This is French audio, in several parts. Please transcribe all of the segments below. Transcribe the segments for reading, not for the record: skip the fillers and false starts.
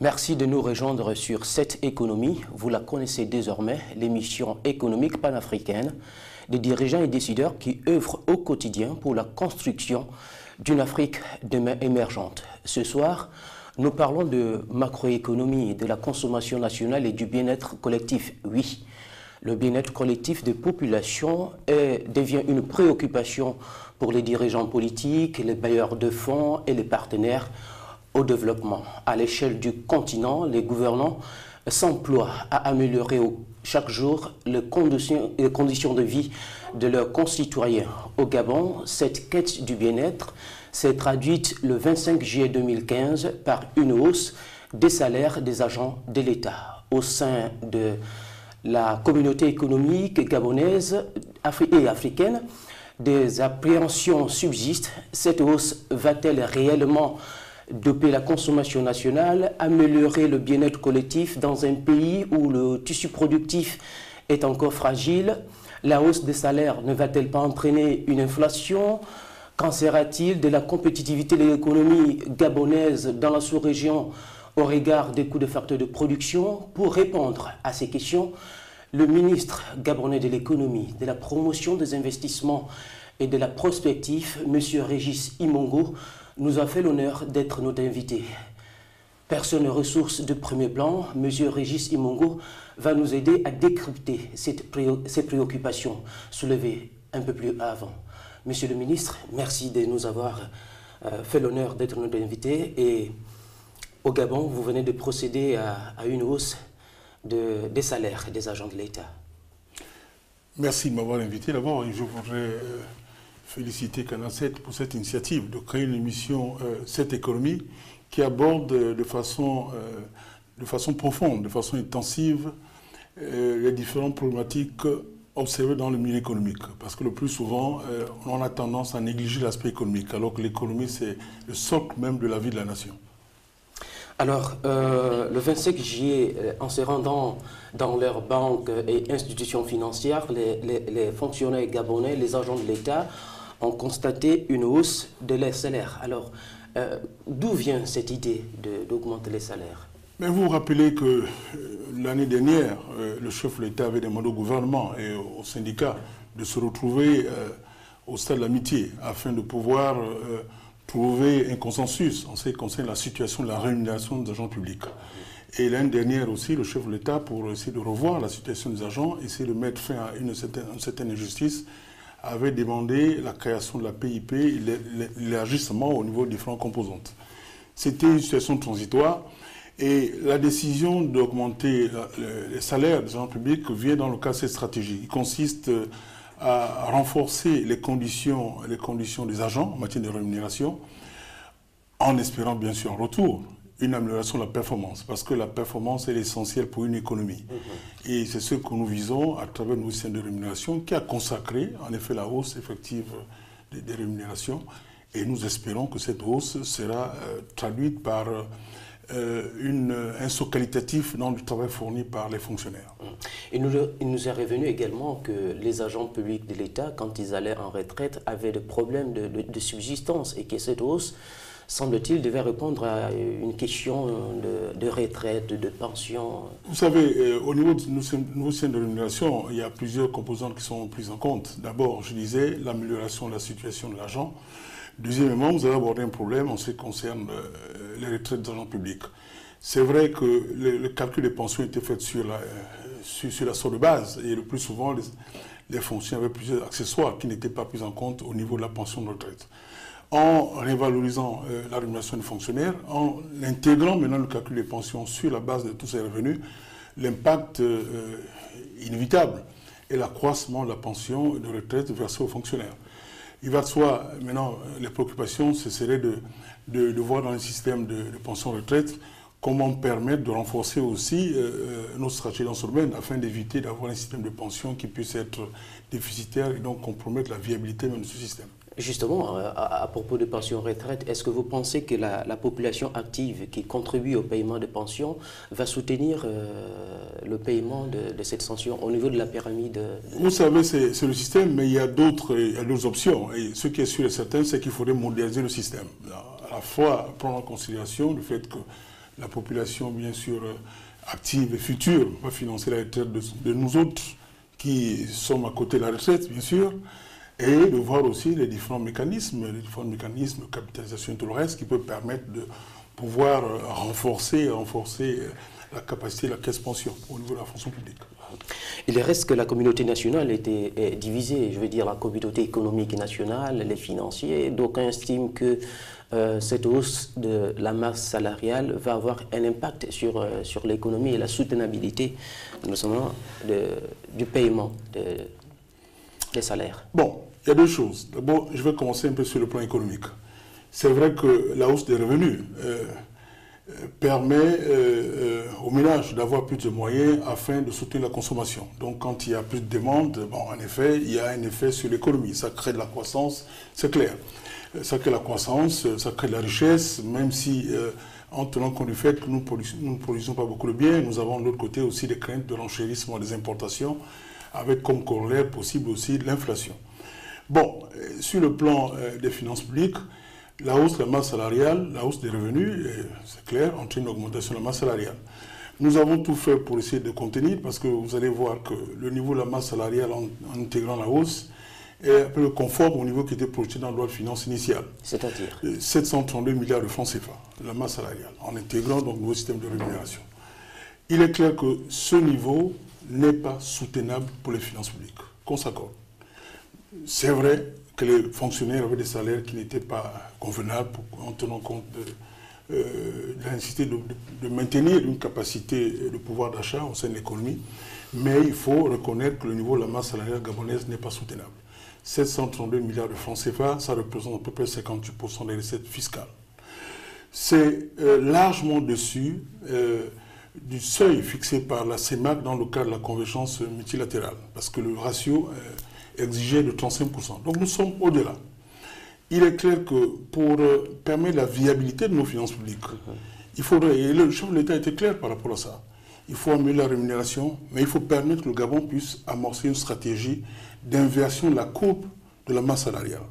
Merci de nous rejoindre sur Cette économie. Vous la connaissez désormais, l'émission économique panafricaine des dirigeants et décideurs qui œuvrent au quotidien pour la construction d'une Afrique demain émergente. Ce soir, nous parlons de macroéconomie, de la consommation nationale et du bien-être collectif. Oui, le bien-être collectif des populations devient une préoccupation pour les dirigeants politiques, les bailleurs de fonds et les partenaires au développement. À l'échelle du continent, les gouvernants s'emploient à améliorer chaque jour les conditions de vie de leurs concitoyens. Au Gabon, cette quête du bien-être s'est traduite le 25 juillet 2015 par une hausse des salaires des agents de l'État. Au sein de la communauté économique gabonaise et africaine, des appréhensions subsistent. Cette hausse va-t-elle réellement doper la consommation nationale, améliorer le bien-être collectif dans un pays où le tissu productif est encore fragile? La hausse des salaires ne va-t-elle pas entraîner une inflation? Qu'en sera-t-il de la compétitivité de l'économie gabonaise dans la sous-région au regard des coûts de facteurs de production? Pour répondre à ces questions, le ministre gabonais de l'économie, de la promotion des investissements et de la prospective, M. Régis Imongo, nous a fait l'honneur d'être notre invité. Personne ressource de premier plan, M. Régis Imongo va nous aider à décrypter ces préoccupations soulevées un peu plus avant. Monsieur le ministre, merci de nous avoir fait l'honneur d'être notre invité. Et au Gabon, vous venez de procéder à une hausse des salaires des agents de l'État. Merci de m'avoir invité. D'abord, je voudrais féliciter Canal 7 pour cette initiative de créer une émission Cette économie qui aborde de façon profonde, de façon intensive les différentes problématiques observées dans le milieu économique. Parce que le plus souvent, on a tendance à négliger l'aspect économique, alors que l'économie, c'est le socle même de la vie de la nation. Alors, le 25 juillet, en se rendant dans leurs banques et institutions financières, les fonctionnaires gabonais, les agents de l'État, ont constaté une hausse de leurs salaires. Alors, d'où vient cette idée d'augmenter les salaires? Mais vous vous rappelez que l'année dernière, le chef de l'État avait demandé au gouvernement et aux syndicats de se retrouver au stade de l'amitié afin de pouvoir trouver un consensus en ce qui concerne la situation de la rémunération des agents publics. Et l'année dernière aussi, le chef de l'État, pour essayer de revoir la situation des agents, essayer de mettre fin à une certaine injustice, avait demandé la création de la PIP et l'élargissement au niveau des différentes composantes. C'était une situation transitoire et la décision d'augmenter les salaires des agents publics vient dans le cadre de cette stratégie. Il consiste à renforcer les conditions des agents en matière de rémunération en espérant bien sûr en retour une amélioration de la performance, parce que la performance est essentielle pour une économie. Et c'est ce que nous visons à travers nos systèmes de rémunération qui a consacré en effet la hausse effective des rémunérations. Et nous espérons que cette hausse sera traduite par un saut qualitatif dans le travail fourni par les fonctionnaires. Il nous est revenu également que les agents publics de l'État, quand ils allaient en retraite, avaient des problèmes de subsistance et que cette hausse, semble-t-il, devait répondre à une question de retraite, de pension. Vous savez, au niveau de nos systèmes de rémunération, il y a plusieurs composantes qui sont prises en compte. D'abord, je disais, l'amélioration de la situation de l'agent. Deuxièmement, vous avez abordé un problème en ce qui concerne les retraites des agents publics. C'est vrai que le calcul des pensions était fait sur la sorte de base et le plus souvent, les fonctions avaient plusieurs accessoires qui n'étaient pas pris en compte au niveau de la pension de retraite. En révalorisant la rémunération des fonctionnaires, en intégrant maintenant le calcul des pensions sur la base de tous ces revenus, l'impact inévitable est l'accroissement de la pension de retraite versée aux fonctionnaires. Il va de soi, maintenant, les préoccupations, ce serait de voir dans le système de pension-retraite comment permettre de renforcer aussi nos stratégies dans ce domaine afin d'éviter d'avoir un système de pension qui puisse être déficitaire et donc compromettre la viabilité même de ce système. Justement, à propos de pension retraite, est-ce que vous pensez que la population active qui contribue au paiement de pension va soutenir le paiement de cette sanction au niveau de la pyramide? Vous savez, c'est le système, mais il y a d'autres options. Et ce qui est sûr et certain, c'est qu'il faudrait moderniser le système. À la fois prendre en considération le fait que la population, bien sûr, active et future, va financer la retraite de nous autres qui sommes à côté de la retraite, bien sûr, et de voir aussi les différents mécanismes de capitalisation et tout le reste qui peuvent permettre de pouvoir renforcer la capacité de la caisse pension au niveau de la fonction publique. Il reste que la communauté nationale était divisée, je veux dire la communauté économique nationale, les financiers. D'aucuns estiment que cette hausse de la masse salariale va avoir un impact sur l'économie et la soutenabilité, notamment du paiement des salaires. Bon, il y a deux choses. D'abord, je vais commencer un peu sur le plan économique. C'est vrai que la hausse des revenus permet aux ménages d'avoir plus de moyens afin de soutenir la consommation. Donc quand il y a plus de demande, bon, en effet, il y a un effet sur l'économie. Ça crée de la croissance, c'est clair. Ça crée la croissance, ça crée de la richesse, même si en tenant compte du fait que nous ne produisons pas beaucoup de biens, nous avons de l'autre côté aussi des craintes de renchérissement des importations, avec comme corollaire possible aussi de l'inflation. Bon, sur le plan des finances publiques, la hausse de la masse salariale, la hausse des revenus, c'est clair, entraîne une augmentation de la masse salariale. Nous avons tout fait pour essayer de contenir, parce que vous allez voir que le niveau de la masse salariale en intégrant la hausse est un peu conforme au niveau qui était projeté dans la loi de finances initiale. C'est-à-dire 732 milliards de francs CFA, la masse salariale, en intégrant donc le nouveau système de rémunération. Il est clair que ce niveau n'est pas soutenable pour les finances publiques, qu'on s'accorde. C'est vrai que les fonctionnaires avaient des salaires qui n'étaient pas convenables en tenant compte de la nécessité de maintenir une capacité de pouvoir d'achat au sein de l'économie, mais il faut reconnaître que le niveau de la masse salariale gabonaise n'est pas soutenable. 732 milliards de francs CFA, ça représente à peu près 58% des recettes fiscales. C'est largement dessus du seuil fixé par la CEMAC dans le cadre de la convergence multilatérale, parce que le ratio exigeait de 35%. Donc nous sommes au-delà. Il est clair que pour permettre la viabilité de nos finances publiques, il faudrait, et le chef de l'État était clair par rapport à ça, il faut améliorer la rémunération, mais il faut permettre que le Gabon puisse amorcer une stratégie d'inversion de la courbe de la masse salariale.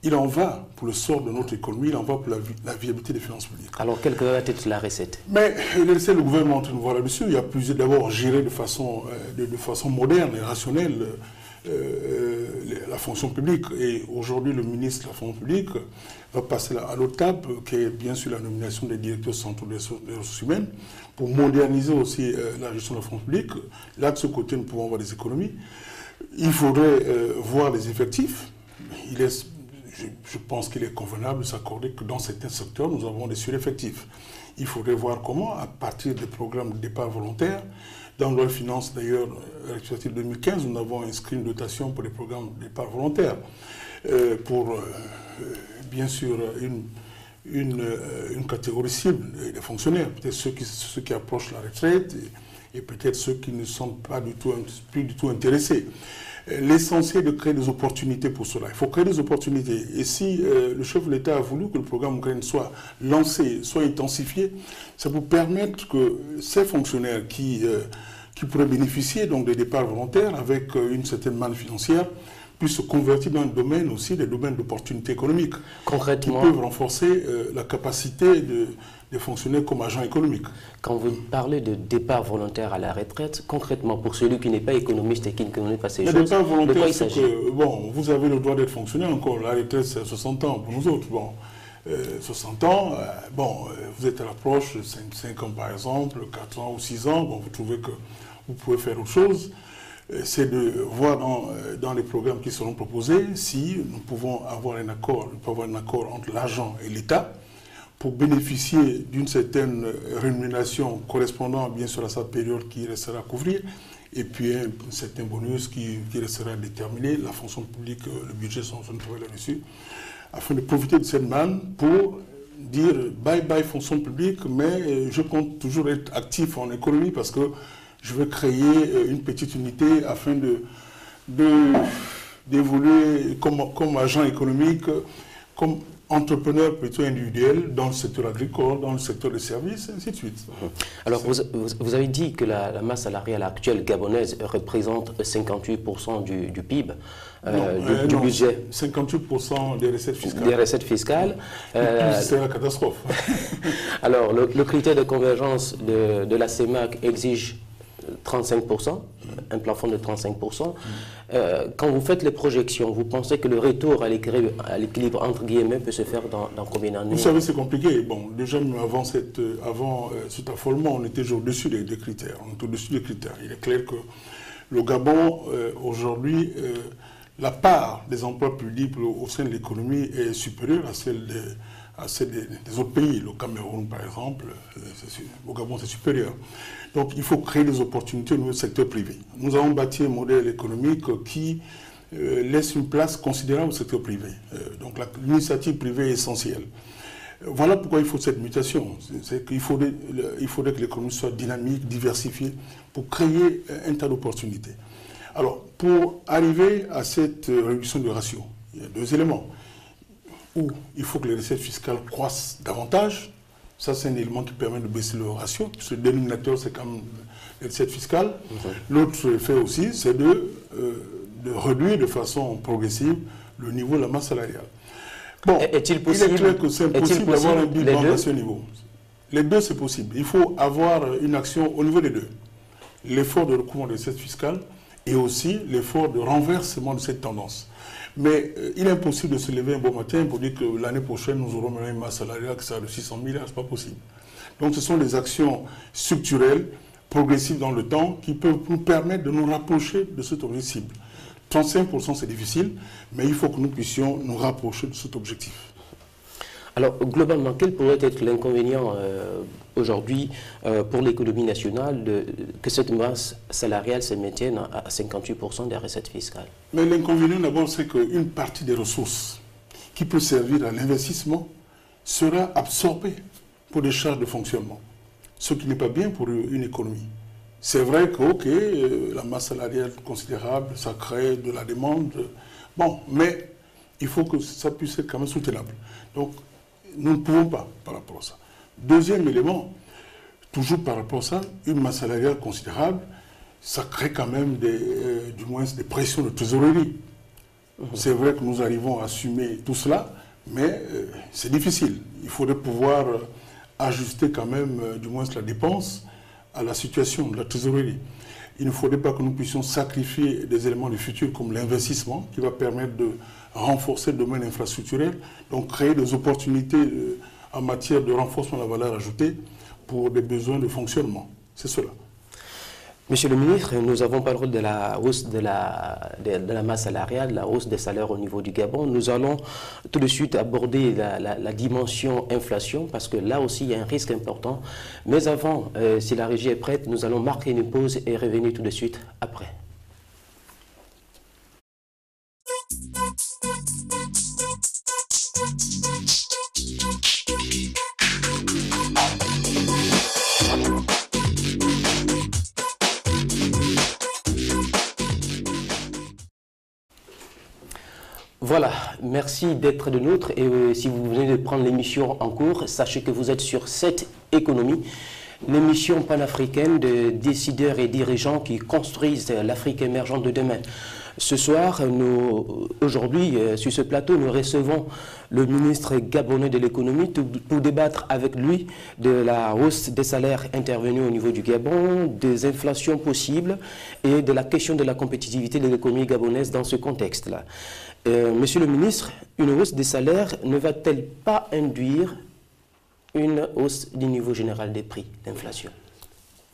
Il en va pour le sort de notre économie, il en va pour la viabilité des finances publiques. Alors, quelle va être la recette? Mais c'est le gouvernement en train de voir là-dessus. Il y a plusieurs, d'abord, gérer de façon moderne et rationnelle la fonction publique. Et aujourd'hui, le ministre de la fonction publique va passer à l'autre table, qui est bien sûr la nomination des directeurs centraux des ressources humaines, pour moderniser aussi la gestion de la fonction publique. Là, de ce côté, nous pouvons avoir des économies. Il faudrait voir les effectifs. Je pense qu'il est convenable de s'accorder que dans certains secteurs, nous avons des sureffectifs. Il faudrait voir comment, à partir des programmes de départ volontaire, dans la loi de finances d'ailleurs, rectificative 2015, nous avons inscrit une dotation pour les programmes de départ volontaire, pour bien sûr une catégorie cible des fonctionnaires, peut-être ceux qui approchent la retraite et peut-être ceux qui ne sont pas plus du tout intéressés. L'essentiel est de créer des opportunités pour cela. Il faut créer des opportunités. Et si le chef de l'État a voulu que le programme Ukraine soit lancé, soit intensifié, c'est pour permettre que ces fonctionnaires qui pourraient bénéficier donc, des départs volontaires avec une certaine manne financière puissent se convertir dans le domaine aussi, des domaines d'opportunités économiques. Concrètement, qui peuvent renforcer la capacité des fonctionnaires comme agents économiques. Quand vous parlez de départ volontaire à la retraite, concrètement, pour celui qui n'est pas économiste et qui ne connaît pas ces choses, départ volontaire, de quoi il s'agit? Bon, vous avez le droit d'être fonctionnaire encore. La retraite, c'est 60 ans pour nous autres. Bon, 60 ans, vous êtes à l'approche de 5 ans par exemple, 4 ans ou 6 ans, bon, vous trouvez que vous pouvez faire autre chose. C'est de voir dans les programmes qui seront proposés si nous pouvons avoir un accord entre l'agent et l'État pour bénéficier d'une certaine rémunération correspondant bien sûr à sa période qui restera à couvrir, et puis un certain bonus qui restera déterminé. La fonction publique, le budget sont travailler là-dessus, afin de profiter de cette manne pour dire bye bye fonction publique, mais je compte toujours être actif en économie parce que je veux créer une petite unité afin de d'évoluer comme agent économique, comme entrepreneur plutôt individuel dans le secteur agricole, dans le secteur des services, et ainsi de suite. Alors, vous avez dit que la masse salariale actuelle gabonaise représente 58% du PIB, du budget. 58% des recettes fiscales. Des recettes fiscales. C'est la catastrophe. Alors, le critère de convergence de la CEMAC exige 35%, un plafond de 35%. Quand vous faites les projections, vous pensez que le retour à l'équilibre entre guillemets peut se faire dans combien d'années? Vous savez, c'est compliqué. Bon, déjà, avant cet affolement, on était au-dessus des critères. On était au-dessus des critères. Il est clair que le Gabon, aujourd'hui, la part des emplois publics au sein de l'économie est supérieure à celle des autres pays. Le Cameroun, par exemple, au Gabon, c'est supérieur. Donc, il faut créer des opportunités au niveau du secteur privé. Nous avons bâti un modèle économique qui laisse une place considérable au secteur privé. Donc, l'initiative privée est essentielle. Voilà pourquoi il faut cette mutation. C'est qu'il faudrait que l'économie soit dynamique, diversifiée, pour créer un tas d'opportunités. Alors, pour arriver à cette réduction de ratio, il y a deux éléments. Où il faut que les recettes fiscales croissent davantage. Ça, c'est un élément qui permet de baisser le ratio. Ce dénominateur, c'est quand même les recettes fiscales. L'autre effet aussi, c'est de réduire de façon progressive le niveau de la masse salariale. Bon, il est clair que c'est impossible d'avoir un bilan à ce niveau. Les deux, c'est possible. Il faut avoir une action au niveau des deux. L'effort de recouvrement des recettes fiscales et aussi l'effort de renversement de cette tendance. Mais il est impossible de se lever un bon matin pour dire que l'année prochaine, nous aurons une masse salariale qui sera de 600 milliards. Ce n'est pas possible. Donc, ce sont des actions structurelles, progressives dans le temps, qui peuvent nous permettre de nous rapprocher de cet objectif. 35%, c'est difficile, mais il faut que nous puissions nous rapprocher de cet objectif. Alors, globalement, quel pourrait être l'inconvénient aujourd'hui pour l'économie nationale que cette masse salariale se maintienne à 58% des recettes fiscales? Mais l'inconvénient, d'abord, c'est qu'une partie des ressources qui peut servir à l'investissement sera absorbée pour des charges de fonctionnement, ce qui n'est pas bien pour une économie. C'est vrai que, la masse salariale considérable, ça crée de la demande, bon, mais il faut que ça puisse être quand même soutenable. Donc, nous ne pouvons pas par rapport à ça. Deuxième élément, toujours par rapport à ça, une masse salariale considérable, ça crée quand même du moins des pressions de trésorerie. C'est vrai que nous arrivons à assumer tout cela, mais c'est difficile. Il faudrait pouvoir ajuster quand même du moins la dépense à la situation de la trésorerie. Il ne faudrait pas que nous puissions sacrifier des éléments du futur comme l'investissement qui va permettre de renforcer le domaine infrastructurel, donc créer des opportunités en matière de renforcement de la valeur ajoutée pour des besoins de fonctionnement. C'est cela. Monsieur le ministre, nous avons parlé de la hausse de la masse salariale, la hausse des salaires au niveau du Gabon. Nous allons tout de suite aborder la dimension inflation, parce que là aussi il y a un risque important. Mais avant, si la régie est prête, nous allons marquer une pause et revenir tout de suite après. Voilà, merci d'être de nôtres et si vous venez de prendre l'émission en cours, sachez que vous êtes sur cette économie, l'émission panafricaine de décideurs et dirigeants qui construisent l'Afrique émergente de demain. Ce soir, aujourd'hui, sur ce plateau, nous recevons le ministre gabonais de l'économie pour débattre avec lui de la hausse des salaires intervenus au niveau du Gabon, des inflations possibles et de la question de la compétitivité de l'économie gabonaise dans ce contexte-là. Monsieur le ministre, une hausse des salaires ne va-t-elle pas induire une hausse du niveau général des prix, l'inflation?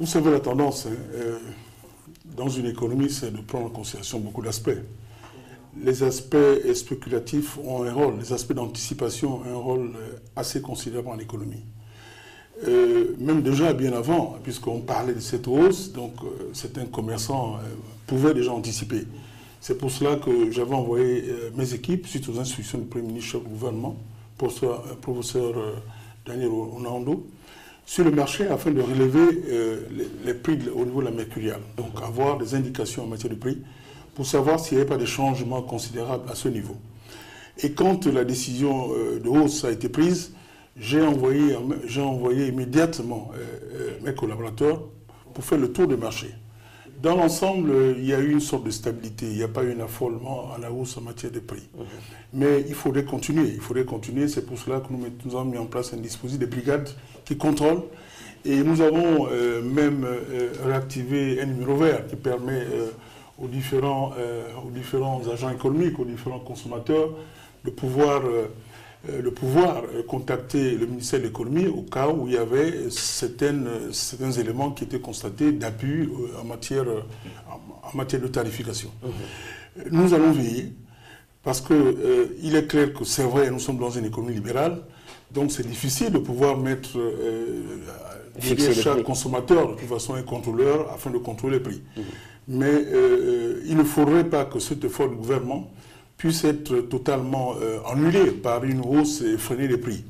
Vous savez, la tendance dans une économie, c'est de prendre en considération beaucoup d'aspects. Les aspects spéculatifs ont un rôle, les aspects d'anticipation ont un rôle assez considérable en économie. Même déjà bien avant, puisqu'on parlait de cette hausse, donc certains commerçants pouvaient déjà anticiper. C'est pour cela que j'avais envoyé mes équipes, suite aux instructions du Premier ministre chef du gouvernement, professeur Daniel Onando, sur le marché afin de relever les prix au niveau de la mercuriale. Donc avoir des indications en matière de prix pour savoir s'il n'y avait pas de changements considérables à ce niveau. Et quand la décision de hausse a été prise, j'ai envoyé immédiatement mes collaborateurs pour faire le tour du marché. Dans l'ensemble, il y a eu une sorte de stabilité. Il n'y a pas eu un affolement à la hausse en matière de prix. Mais il faudrait continuer. Il faudrait continuer. C'est pour cela que nous avons mis en place un dispositif de brigade qui contrôle. Et nous avons même réactivé un numéro vert qui permet aux différents agents économiques, aux différents consommateurs de pouvoir contacter le ministère de l'économie au cas où il y avait certains éléments qui étaient constatés d'appui en matière de tarification. Nous allons veiller parce qu'il est clair que c'est vrai, nous sommes dans une économie libérale, donc c'est difficile de pouvoir mettre derrière chaque consommateur de toute façon un contrôleur afin de contrôler les prix. Mais il ne faudrait pas que cet effort du gouvernement puisse être totalement annulé par une hausse effrénée des prix.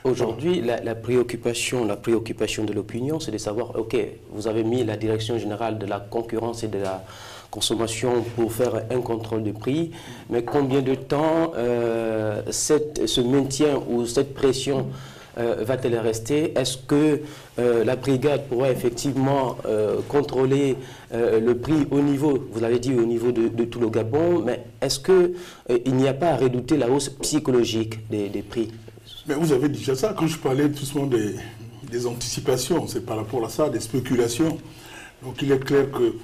Aujourd'hui, la préoccupation de l'opinion, c'est de savoir, ok, vous avez mis la Direction générale de la concurrence et de la consommation pour faire un contrôle de prix, mais combien de temps ce maintien ou cette pression va-t-elle rester? Est-ce que la brigade pourra effectivement contrôler le prix au niveau, vous l'avez dit, au niveau de tout le Gabon, mais est-ce qu'il n'y a pas à redouter la hausse psychologique des prix? Mais vous avez déjà ça. Quand je parlais tout simplement des anticipations, c'est par rapport à ça, des spéculations. Donc il est clair que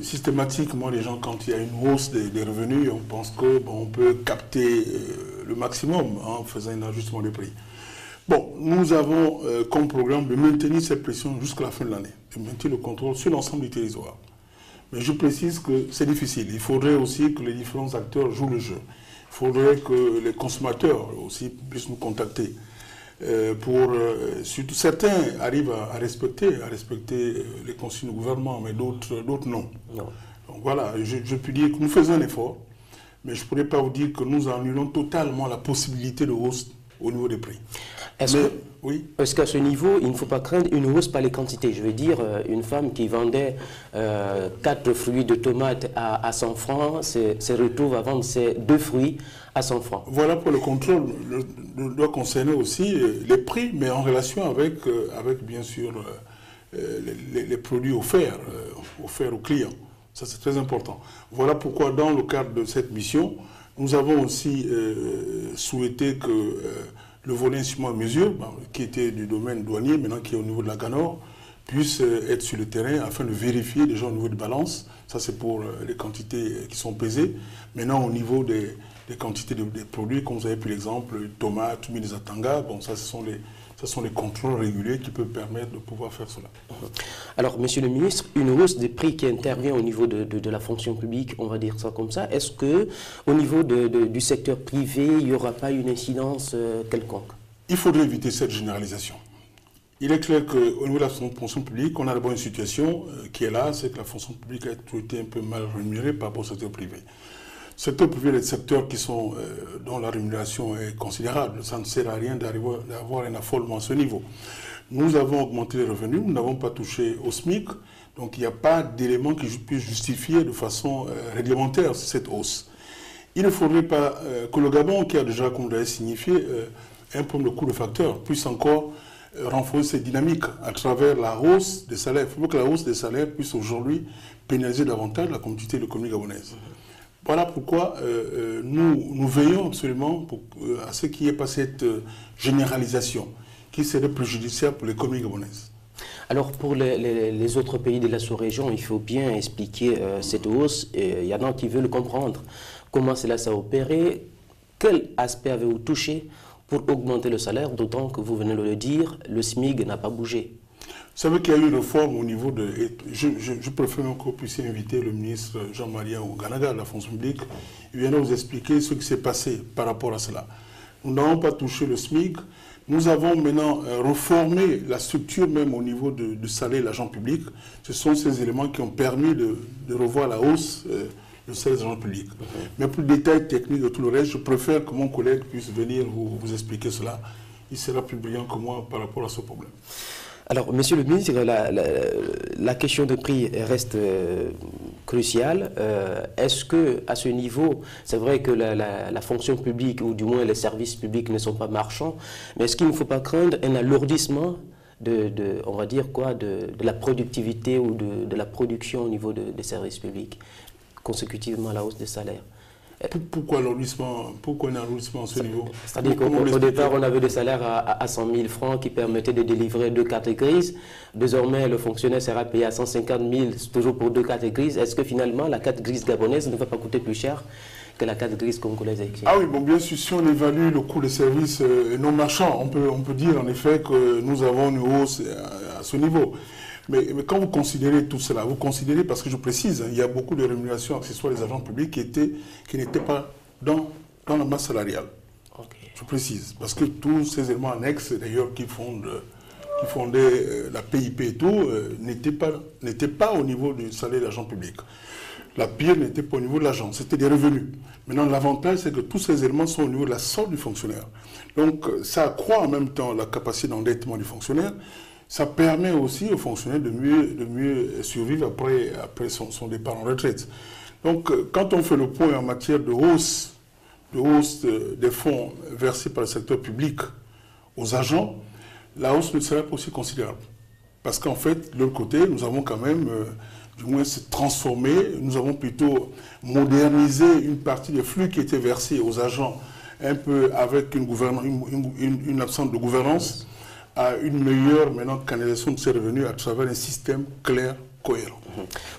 systématiquement, les gens, quand il y a une hausse des revenus, on pense qu'on peut capter le maximum en faisant un ajustement des prix. Bon, nous avons comme programme de maintenir cette pression jusqu'à la fin de l'année, de maintenir le contrôle sur l'ensemble du territoire. Mais je précise que c'est difficile. Il faudrait aussi que les différents acteurs jouent le jeu. Il faudrait que les consommateurs aussi puissent nous contacter. Surtout certains arrivent à respecter les consignes du gouvernement, mais d'autres non. Donc voilà, je peux dire que nous faisons un effort, mais je ne pourrais pas vous dire que nous annulons totalement la possibilité de hausse au niveau des prix. Est-ce qu'à ce niveau, il ne faut pas craindre une hausse par les quantités? Je veux dire, une femme qui vendait 4 fruits de tomates à 100 francs se retrouve à vendre ces 2 fruits à 100 francs. Voilà, pour le contrôle doit concerner aussi les prix, mais en relation avec bien sûr, les produits offerts aux clients. Ça, c'est très important. Voilà pourquoi, dans le cadre de cette mission, nous avons aussi souhaité que le volet instrument et mesures, qui était du domaine douanier, maintenant qui est au niveau de la GANOR, puisse être sur le terrain afin de vérifier déjà au niveau de balance. Ça, c'est pour les quantités qui sont pesées. Maintenant, au niveau des quantités des produits, comme vous avez pris l'exemple, tomates, mille atanga, bon, ça, ce sont les contrôles réguliers qui peuvent permettre de pouvoir faire cela. Alors, Monsieur le ministre, une hausse des prix qui intervient au niveau de la fonction publique, on va dire ça comme ça, est-ce qu'au niveau du secteur privé, il n'y aura pas une incidence quelconque? Il faudrait éviter cette généralisation. Il est clair qu'au niveau de la fonction publique, on a d'abord une situation qui est là, c'est que la fonction publique a toujours été un peu mal rémunérée par rapport au secteur privé. Le secteur privé, les secteurs dont la rémunération est considérable. Ça ne sert à rien d'avoir un affolement à ce niveau. Nous avons augmenté les revenus, nous n'avons pas touché au SMIC, donc il n'y a pas d'élément qui puisse justifier de façon réglementaire cette hausse. Il ne faudrait pas que le Gabon, qui a déjà, comme vous l'avez signifié, un problème de coût de facteur, puisse encore renforcer cette dynamique à travers la hausse des salaires. Il faut que la hausse des salaires puisse aujourd'hui pénaliser davantage la communauté de l'économie gabonaise. Voilà pourquoi nous veillons absolument à ce qu'il n'y ait pas cette généralisation qui serait préjudiciable pour l'économie gabonaise. Alors pour les autres pays de la sous-région, il faut bien expliquer cette hausse. Il y en a qui veulent comprendre comment cela s'est opéré. Quel aspect avez-vous touché pour augmenter le salaire, d'autant que vous venez de le dire, le SMIC n'a pas bougé? Vous savez qu'il y a eu une réforme au niveau de... Je préfère que vous puissiez inviter le ministre Jean-Marie Oganaga de la fonction publique. Il viendra vous expliquer ce qui s'est passé par rapport à cela. Nous n'avons pas touché le SMIC. Nous avons maintenant reformé la structure même au niveau du salaire de l'agent public. Ce sont ces éléments qui ont permis de revoir la hausse du salaire de l'agent public. Mais pour le détail technique de tout le reste, je préfère que mon collègue puisse venir vous expliquer cela. Il sera plus brillant que moi par rapport à ce problème. Alors, Monsieur le ministre, la question de prix reste crucial. Est-ce qu'à ce niveau, c'est vrai que la fonction publique, ou du moins les services publics ne sont pas marchands, mais est-ce qu'il ne faut pas craindre un alourdissement on va dire quoi, de la productivité ou de la production au niveau des services publics, consécutivement à la hausse des salaires? Pourquoi un alourdissement à ce niveau? C'est-à-dire qu'au départ, on avait des salaires à 100 000 francs qui permettaient de délivrer 2 cartes grises. Désormais, le fonctionnaire sera payé à 150 000, toujours pour 2 cartes grises. Est-ce que finalement, la carte grise gabonaise ne va pas coûter plus cher que la carte grise congolaise? Ah oui, bon, bien sûr, si on évalue le coût des services non marchands, on peut dire en effet que nous avons une hausse à ce niveau. Mais quand vous considérez tout cela, vous considérez, parce que je précise, il y a beaucoup de rémunérations accessoires des agents publics qui n'étaient pas dans la masse salariale. Okay. Je précise, parce que tous ces éléments annexes, d'ailleurs, qui fondaient la PIP et tout, n'étaient pas au niveau du salaire d'agent public. La pire n'était pas au niveau de l'agent, c'était des revenus. Maintenant, l'avantage, c'est que tous ces éléments sont au niveau de la solde du fonctionnaire. Donc, ça accroît en même temps la capacité d'endettement du fonctionnaire. Ça permet aussi au fonctionnaire de mieux survivre après son départ en retraite. Donc, quand on fait le point en matière de hausse des fonds versés par le secteur public aux agents, la hausse ne serait pas aussi considérable. Parce qu'en fait, de l'autre côté, nous avons quand même, du moins, transformé, nous avons plutôt modernisé une partie des flux qui étaient versés aux agents, un peu avec une absence de gouvernance, à une meilleure canalisation de ces revenus à travers un système clair, cohérent.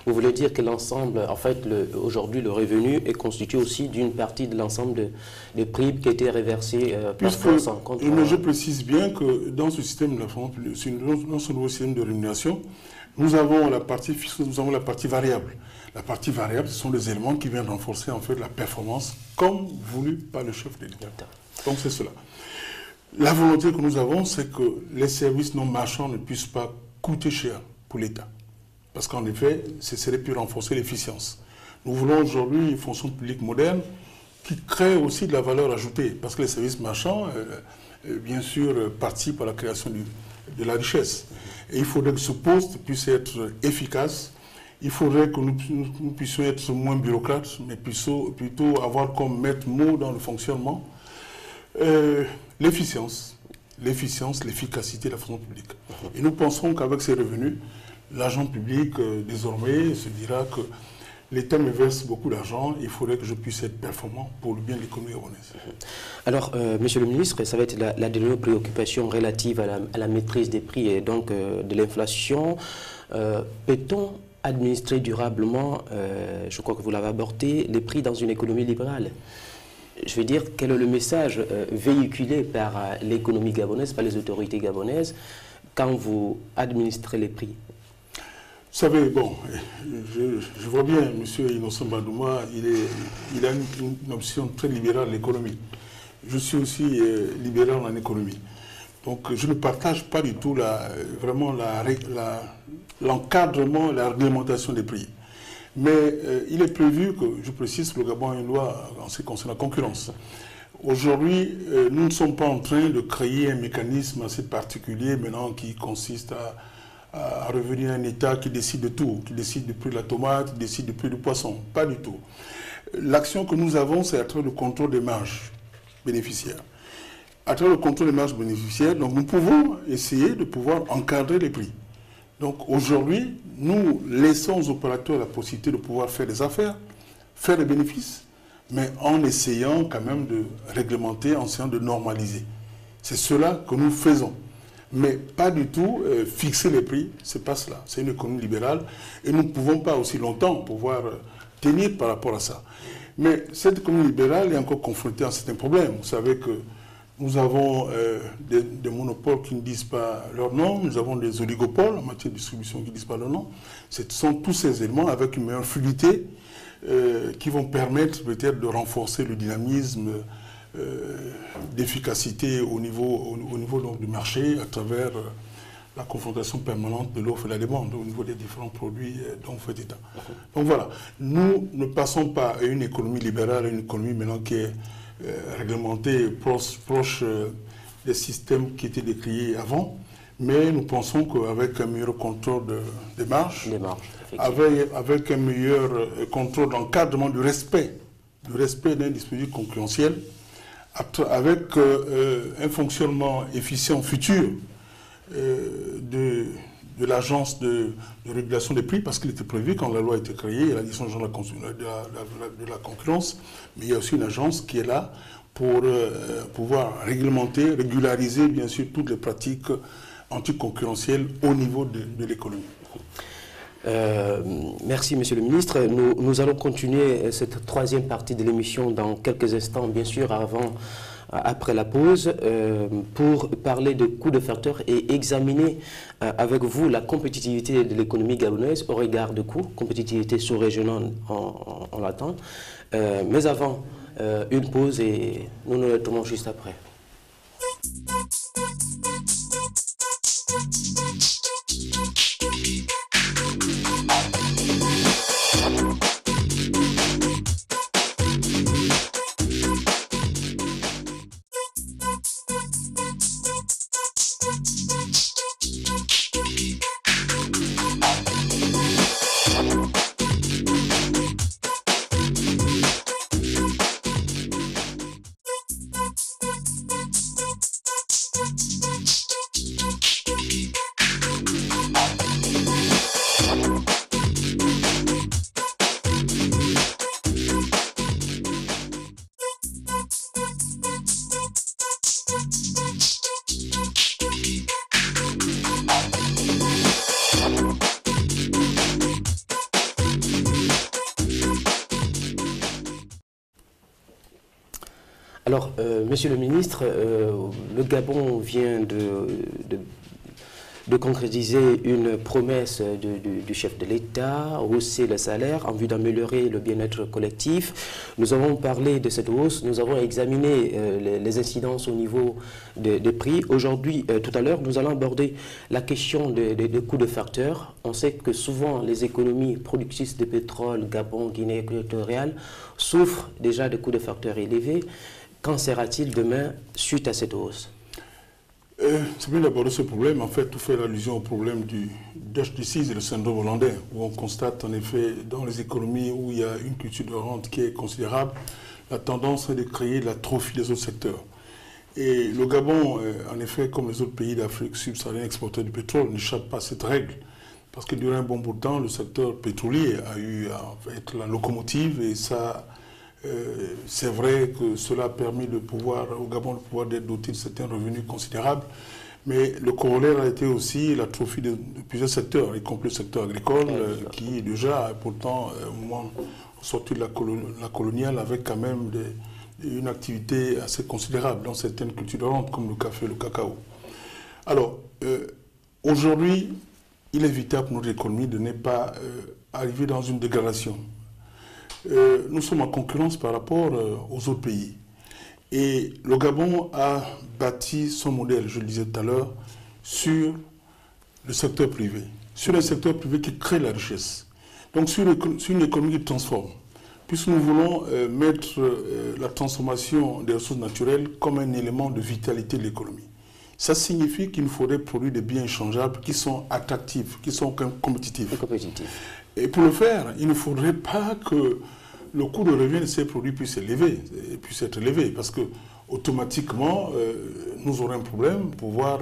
Vous voulez dire que l'ensemble, en fait, aujourd'hui, le revenu est constitué aussi d'une partie de l'ensemble des primes qui étaient reversées par force en compte. Mais je précise bien que dans ce système, dans ce nouveau système de rémunération, nous avons la partie fixe, nous avons la partie variable. La partie variable, ce sont des éléments qui viennent renforcer en fait la performance comme voulu par le chef de l'État. Donc c'est cela. La volonté que nous avons, c'est que les services non marchands ne puissent pas coûter cher pour l'État. Parce qu'en effet, ce serait plus renforcer l'efficience. Nous voulons aujourd'hui une fonction publique moderne qui crée aussi de la valeur ajoutée. Parce que les services marchands, bien sûr, participent à la création de la richesse. Et il faudrait que ce poste puisse être efficace. Il faudrait que nous puissions être moins bureaucrates, mais plutôt avoir comme maître mot dans le fonctionnement l'efficience, l'efficacité de la fonction publique. Et nous pensons qu'avec ces revenus, l'agent public, désormais, se dira que l'État me verse beaucoup d'argent, il faudrait que je puisse être performant pour le bien de l'économie gabonaise. Alors, Monsieur le ministre, ça va être la dernière préoccupation relative à la maîtrise des prix et donc de l'inflation. Peut-on administrer durablement, je crois que vous l'avez abordé, les prix dans une économie libérale? Je veux dire, quel est le message véhiculé par l'économie gabonaise, par les autorités gabonaises, quand vous administrez les prix? Vous savez, bon, je vois bien, M. Innocent Bandouma, il a une option très libérale de l'économie. Je suis aussi libéral en économie. Donc, je ne partage pas du tout l'encadrement, la réglementation des prix. Mais il est prévu que, je précise, le Gabon a une loi en ce qui concerne la concurrence. Aujourd'hui, nous ne sommes pas en train de créer un mécanisme assez particulier maintenant qui consiste à revenir à un État qui décide de tout, qui décide du prix de la tomate, qui décide du prix du poisson. Pas du tout. L'action que nous avons, c'est à travers le contrôle des marges bénéficiaires. À travers le contrôle des marges bénéficiaires, donc nous pouvons essayer de pouvoir encadrer les prix. Donc aujourd'hui, nous laissons aux opérateurs la possibilité de pouvoir faire des affaires, faire des bénéfices, mais en essayant quand même de réglementer, en essayant de normaliser. C'est cela que nous faisons. Mais pas du tout fixer les prix, c'est pas cela. C'est une économie libérale et nous ne pouvons pas aussi longtemps pouvoir tenir par rapport à ça. Mais cette économie libérale est encore confrontée à certains problèmes. Vous savez que nous avons des monopoles qui ne disent pas leur nom, nous avons des oligopoles en matière de distribution qui ne disent pas leur nom. Ce sont tous ces éléments avec une meilleure fluidité qui vont permettre peut-être de renforcer le dynamisme d'efficacité au niveau donc, du marché à travers la confrontation permanente de l'offre et la demande au niveau des différents produits dont vous faites état. Donc voilà, nous ne passons pas à une économie libérale, à une économie maintenant qui est réglementée, proche des systèmes qui étaient décriés avant, Mais nous pensons qu'avec un meilleur contrôle des marges, avec un meilleur contrôle d'encadrement du respect d'un dispositif concurrentiel, avec un fonctionnement efficient futur de l'agence de régulation des prix, parce qu'il était prévu quand la loi a été créée, la direction de la concurrence, mais il y a aussi une agence qui est là pour pouvoir réglementer, régulariser bien sûr toutes les pratiques anticoncurrentielles au niveau de l'économie. Merci, Monsieur le Ministre. Nous allons continuer cette troisième partie de l'émission dans quelques instants, bien sûr, après la pause, pour parler de coûts de facteurs et examiner avec vous la compétitivité de l'économie gabonaise au regard de coûts, compétitivité sous-régionale, on l'attend. Mais avant, une pause et nous nous retrouvons juste après. Alors, Monsieur le Ministre, le Gabon vient de concrétiser une promesse du chef de l'État, hausser le salaire en vue d'améliorer le bien-être collectif. Nous avons parlé de cette hausse, nous avons examiné les incidences au niveau des prix. Aujourd'hui, tout à l'heure, nous allons aborder la question des coûts de facteurs. On sait que souvent les économies productrices de pétrole, Gabon, Guinée équatoriale, souffrent déjà de coûts de facteurs élevés. Qu'en sera-t-il demain suite à cette hausse? C'est bien d'aborder ce problème. En fait, tout fait allusion au problème du Dutch disease et le syndrome hollandais, où on constate en effet dans les économies où il y a une culture de rente qui est considérable, la tendance est de créer l'atrophie des autres secteurs. Et le Gabon, en effet, comme les autres pays d'Afrique subsaharienne exporteurs du pétrole, n'échappe pas à cette règle. Parce que durant un bon bout de temps, le secteur pétrolier a eu à être la locomotive et ça... c'est vrai que cela a permis au Gabon de pouvoir être doté de certains revenus considérables, mais le corollaire a été aussi l'atrophie de plusieurs secteurs, y compris le secteur agricole, qui déjà, pourtant, au moment sorti de la coloniale, avait quand même une activité assez considérable dans certaines cultures de rente, comme le café et le cacao. Alors, aujourd'hui, il est vital pour notre économie de ne pas arriver dans une dégradation. Nous sommes en concurrence par rapport aux autres pays. Et le Gabon a bâti son modèle, je le disais tout à l'heure, sur le secteur privé. Sur le secteur privé qui crée la richesse. Donc sur une économie qui transforme. Puisque nous voulons mettre la transformation des ressources naturelles comme un élément de vitalité de l'économie. Ça signifie qu'il nous faudrait produire des biens échangeables qui sont attractifs, qui sont compétitifs. Et pour le faire, il ne faudrait pas que le coût de revient de ces produits puisse être élevé, parce que automatiquement, nous aurons un problème pour pouvoir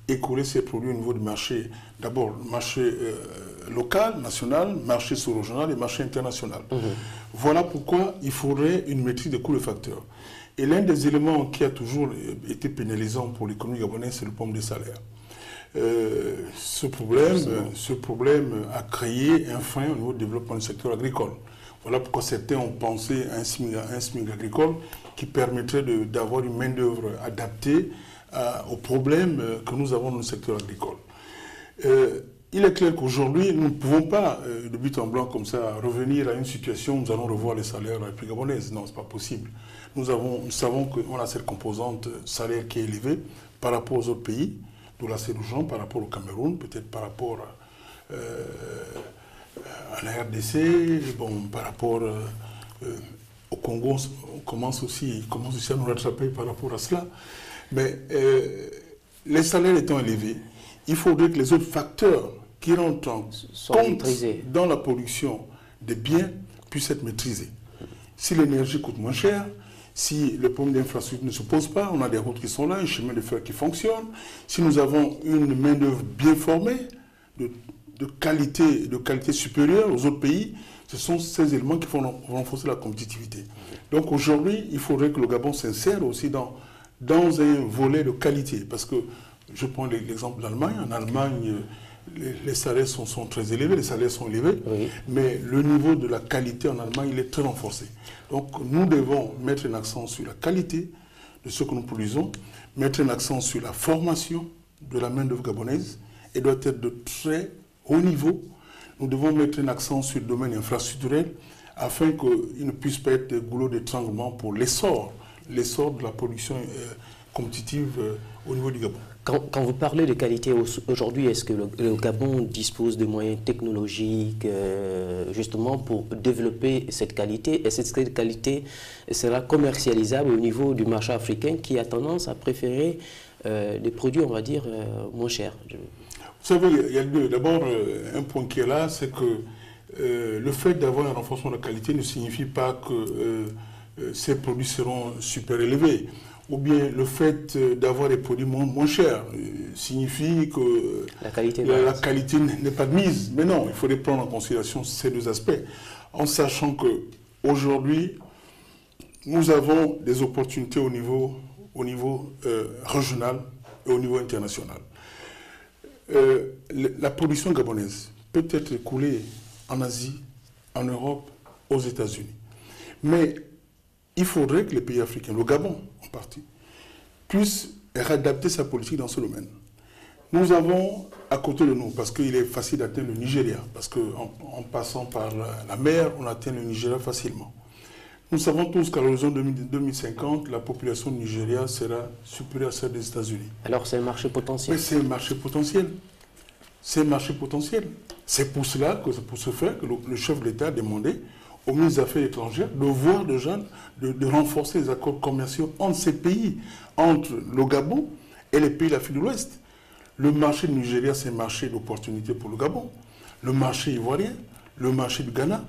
écouler ces produits au niveau du marché. D'abord, marché local, national, marché sous-régional et marché international. Voilà pourquoi il faudrait une maîtrise des coûts de facteurs. Et l'un des éléments qui a toujours été pénalisant pour l'économie gabonaise, c'est le problème des salaires. Ce problème a créé un frein au niveau du développement du secteur agricole. Voilà pourquoi certains ont pensé à un SMIC agricole qui permettrait d'avoir une main-d'œuvre adaptée aux problèmes que nous avons dans le secteur agricole. Il est clair qu'aujourd'hui, nous ne pouvons pas, de but en blanc comme ça, revenir à une situation où nous allons revoir les salaires dans la République gabonaise. Non, ce n'est pas possible. Nous savons qu'on a cette composante salaire qui est élevée par rapport aux autres pays, d'où la Séroujan, par rapport au Cameroun, peut-être par rapport à la RDC, bon, par rapport au Congo, on commence aussi à nous rattraper par rapport à cela. Mais les salaires étant élevés, il faudrait que les autres facteurs qui rentrent en compte maîtrisés dans la production des biens puissent être maîtrisés. Si l'énergie coûte moins cher, si le problème d'infrastructure ne se pose pas, on a des routes qui sont là, un chemin de fer qui fonctionne, si nous avons une main-d'œuvre bien formée, de qualité supérieure aux autres pays, ce sont ces éléments qui vont renforcer la compétitivité. Donc aujourd'hui, il faudrait que le Gabon s'insère aussi dans un volet de qualité. Parce que, je prends l'exemple de l'Allemagne. En Allemagne, les salaires sont très élevés, les salaires sont élevés, oui. Mais le niveau de la qualité en Allemagne, il est très renforcé. Donc nous devons mettre un accent sur la qualité de ce que nous produisons, mettre un accent sur la formation de la main-d'œuvre gabonaise, et doit être de très haut niveau. Nous devons mettre un accent sur le domaine infrastructurel afin qu'il ne puisse pas être des goulots d'étranglement pour l'essor de la production compétitive au niveau du Gabon. Quand vous parlez de qualité aujourd'hui, est-ce que le Gabon dispose de moyens technologiques justement pour développer cette qualité? Et cette qualité sera commercialisable au niveau du marché africain qui a tendance à préférer des produits, on va dire, moins chers? Vous savez, il y a deux. D'abord, un point qui est là, c'est que le fait d'avoir un renforcement de la qualité ne signifie pas que ces produits seront super élevés. Ou bien le fait d'avoir des produits moins chers signifie que la qualité n'est pas de mise. Mais non, il faudrait prendre en considération ces deux aspects, en sachant qu'aujourd'hui, nous avons des opportunités au niveau régional et au niveau international. La production gabonaise peut être écoulée en Asie, en Europe, aux États-Unis. Mais il faudrait que les pays africains, le Gabon en partie, puissent réadapter sa politique dans ce domaine. Nous avons à côté de nous, parce qu'il est facile d'atteindre le Nigeria, parce qu'en passant par la mer, on atteint le Nigeria facilement. Nous savons tous qu'à l'horizon 2050, la population du Nigeria sera supérieure à celle des États-Unis. Alors c'est un marché potentiel? Mais c'est un marché potentiel. C'est un marché potentiel. C'est pour cela, pour ce faire, que le chef de l'État a demandé aux ministres des Affaires étrangères de voir de renforcer les accords commerciaux entre ces pays, entre le Gabon et les pays de l'Afrique de l'Ouest. Le marché du Nigeria, c'est un marché d'opportunité pour le Gabon. Le marché ivoirien, le marché du Ghana,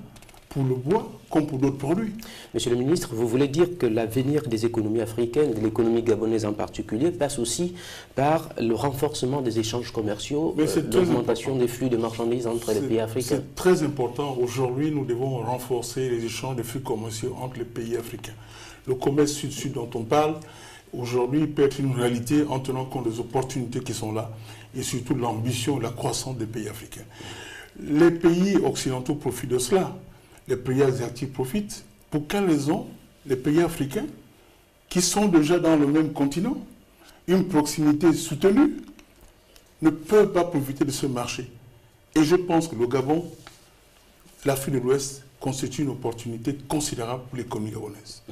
pour le bois comme pour d'autres produits. Monsieur le ministre, vous voulez dire que l'avenir des économies africaines, de l'économie gabonaise en particulier, passe aussi par le renforcement des échanges commerciaux, l'augmentation des flux de marchandises entre les pays africains? C'est très important. Aujourd'hui, nous devons renforcer les échanges des flux commerciaux entre les pays africains. Le commerce sud-sud dont on parle, aujourd'hui, peut être une réalité en tenant compte des opportunités qui sont là et surtout l'ambition et la croissance des pays africains. Les pays occidentaux profitent de cela. Les pays asiatiques profitent. Pour quelle raison les pays africains, qui sont déjà dans le même continent, une proximité soutenue, ne peuvent pas profiter de ce marché? Et je pense que le Gabon, l'Afrique de l'Ouest, constitue une opportunité considérable pour l'économie gabonaise.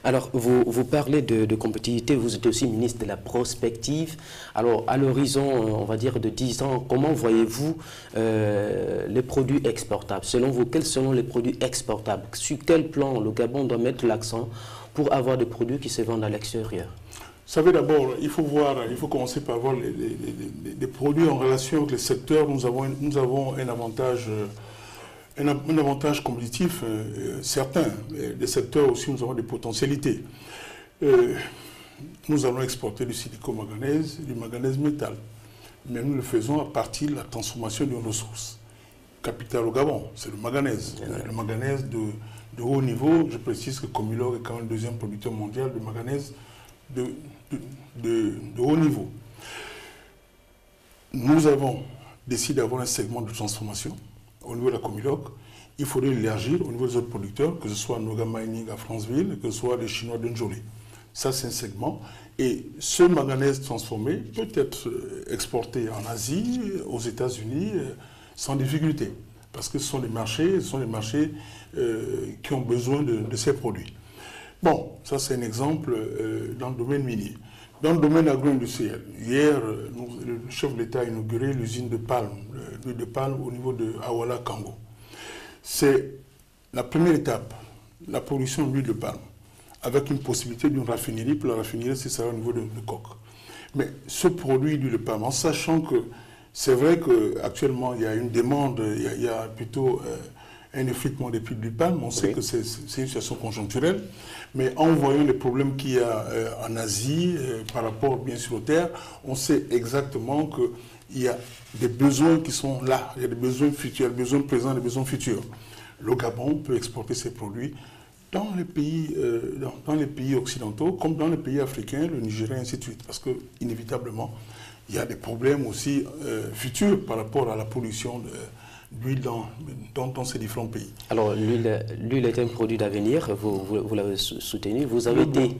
Alors, vous parlez de compétitivité, vous êtes aussi ministre de la prospective. Alors, à l'horizon, on va dire, de 10 ans, comment voyez-vous les produits exportables? Selon vous, quels sont les produits exportables? Sur quel plan le Gabon doit mettre l'accent pour avoir des produits qui se vendent à l'extérieur? Vous savez, d'abord, il faut commencer par voir les produits en relation avec les secteurs. Nous avons un avantage... Un avantage compétitif certain. Des secteurs aussi, nous avons des potentialités. Nous allons exporter du silico-manganèse, du manganèse métal. Mais nous le faisons à partir de la transformation d'une ressource. Capitale au Gabon, c'est le manganèse. Le manganèse de haut niveau. Je précise que Comilog est quand même le deuxième producteur mondial de manganèse de haut niveau. Nous avons décidé d'avoir un segment de transformation au niveau de la Comilog. Il faudrait l'élargir au niveau des autres producteurs, que ce soit Noga Mining à Franceville, que ce soit les Chinois d'Unjoli. Ça, c'est un segment. Et ce manganèse transformé peut être exporté en Asie, aux États-Unis, sans difficulté. Parce que ce sont des marchés qui ont besoin de ces produits. Bon, ça c'est un exemple dans le domaine minier. Dans le domaine agro-industriel, hier, le chef de l'État a inauguré l'usine de palme, l'huile de palme au niveau de Awala Kango. C'est la première étape, la production d'huile de palme, avec une possibilité d'une raffinerie. Pour la raffinerie, c'est ça au niveau de coque. Mais ce produit d'huile de palme, en sachant que C'est vrai qu'actuellement, il y a une demande, il y a plutôt un effritement des prix du palme. On sait que c'est une situation conjoncturelle. Mais en voyant les problèmes qu'il y a en Asie, par rapport bien sûr aux terres, on sait exactement qu'il y a des besoins qui sont là. Il y a des besoins futurs, des besoins présents, des besoins futurs. Le Gabon peut exporter ses produits dans les pays occidentaux, comme dans les pays africains, le Nigeria, et ainsi de suite. Parce que, inévitablement, il y a des problèmes aussi futurs par rapport à la pollution d'huile dans ces différents pays. Alors, l'huile est un produit d'avenir, vous l'avez soutenu. Vous avez été,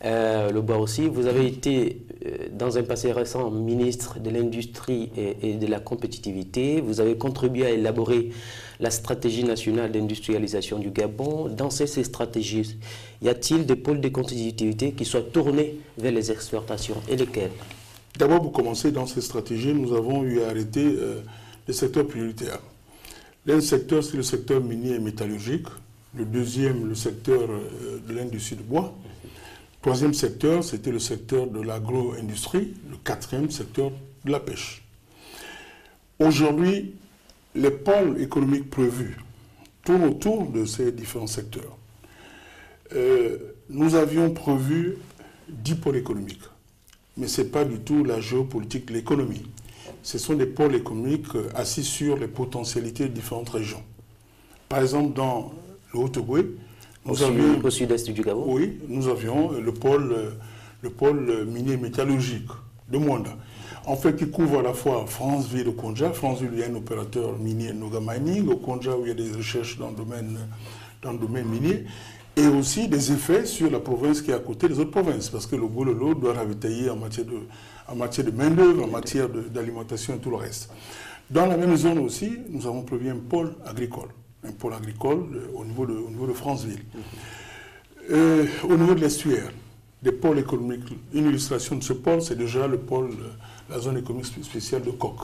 le bois aussi, vous avez été, dans un passé récent, ministre de l'Industrie et de la Compétitivité. Vous avez contribué à élaborer la stratégie nationale d'industrialisation du Gabon. Dans ces stratégies, y a-t-il des pôles de compétitivité qui soient tournés vers les exportations et lesquels? D'abord, pour commencer, dans ces stratégies, nous avons eu à arrêter les secteurs prioritaires. L'un secteur, c'est le secteur minier et métallurgique. Le deuxième, le secteur de l'industrie du bois. Le troisième secteur, c'était le secteur de l'agro-industrie. Le quatrième secteur de la pêche. Aujourd'hui, les pôles économiques prévus tournent autour de ces différents secteurs. Nous avions prévu 10 pôles économiques. Mais ce n'est pas du tout la géopolitique de l'économie. Ce sont des pôles économiques assis sur les potentialités de différentes régions. Par exemple, dans le Haut-Ogooué, au sud-est du Gabon. Oui, nous avions le pôle minier métallurgique de Mwanda. En fait, qui couvre à la fois Franceville et Konja. Franceville, il y a un opérateur minier Noga Mining. Au Konja, où il y a des recherches dans le domaine minier. Et aussi des effets sur la province qui est à côté des autres provinces. Parce que le Gololo doit ravitailler en matière de main-d'œuvre, en matière d'alimentation et tout le reste. Dans la même zone aussi, nous avons prévu un pôle agricole. Un pôle agricole au niveau de Franceville. Au niveau de l'estuaire, des pôles économiques, une illustration de ce pôle, c'est déjà le pôle, la zone économique spéciale de Coq,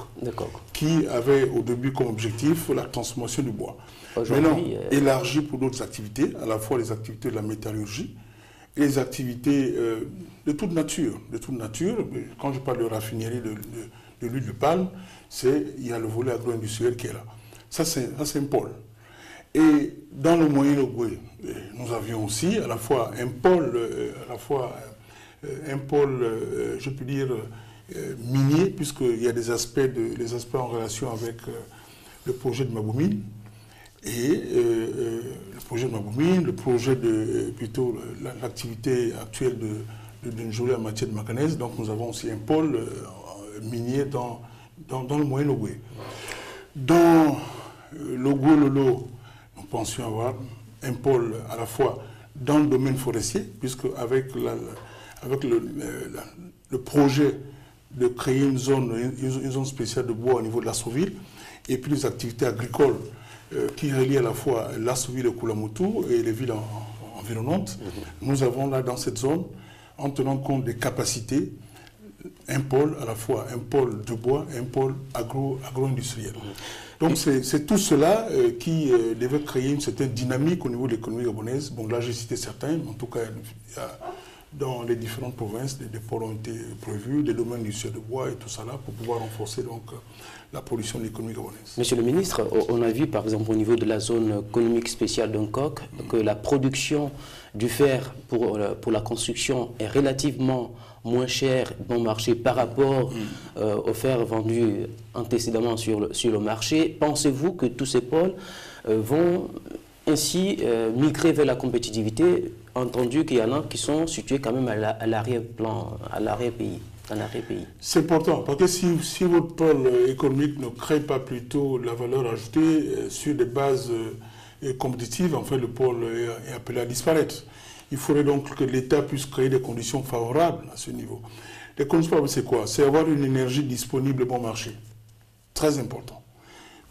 qui avait au début comme objectif la transformation du bois. Maintenant, élargi pour d'autres activités, à la fois les activités de la métallurgie et les activités de toute nature. De toute nature, quand je parle de raffinerie de l'huile de palme, il y a le volet agro-industriel qui est là. Ça, c'est un pôle. Et dans le Moyen-Ogooué, nous avions aussi à la fois un pôle, je peux dire, minier, puisqu'il y a des aspects en relation avec le projet de Maboumine. Et le projet de Maboumine, le projet de plutôt l'activité actuelle de Njolé en matière de manganèse. Donc nous avons aussi un pôle minier dans le Moyen-Ogooué. Dans le Gololo, nous pensions avoir un pôle à la fois dans le domaine forestier, puisque avec le projet de créer une zone spéciale de bois au niveau de l'Assouville, et puis les activités agricoles qui relient à la fois l'Assouville et Koulamoutou et les villes environnantes. Nous avons là dans cette zone, en tenant compte des capacités, un pôle à la fois, un pôle de bois et un pôle agro-industriel. Donc c'est tout cela qui devait créer une certaine dynamique au niveau de l'économie gabonaise. Bon, là j'ai cité certains, mais en tout cas dans les différentes provinces, des pôles ont été prévus, des domaines industriels de bois et tout ça là, pour pouvoir renforcer donc la production de l'économie gabonaise. Monsieur le ministre, on a vu par exemple au niveau de la zone économique spéciale d'Uncock que la production du fer pour la construction est relativement moins cher, bon marché par rapport au fer vendu antécédemment sur le marché. Pensez-vous que tous ces pôles vont ainsi migrer vers la compétitivité, entendu qu'il y en a qui sont situés quand même à l'arrière-plan, à l'arrière-pays? C'est important, parce que si votre pôle économique ne crée pas plutôt la valeur ajoutée sur des bases compétitives, en fait le pôle est appelé à disparaître. Il faudrait donc que l'État puisse créer des conditions favorables à ce niveau. Les conditions favorables, c'est quoi? C'est avoir une énergie disponible bon marché. Très important.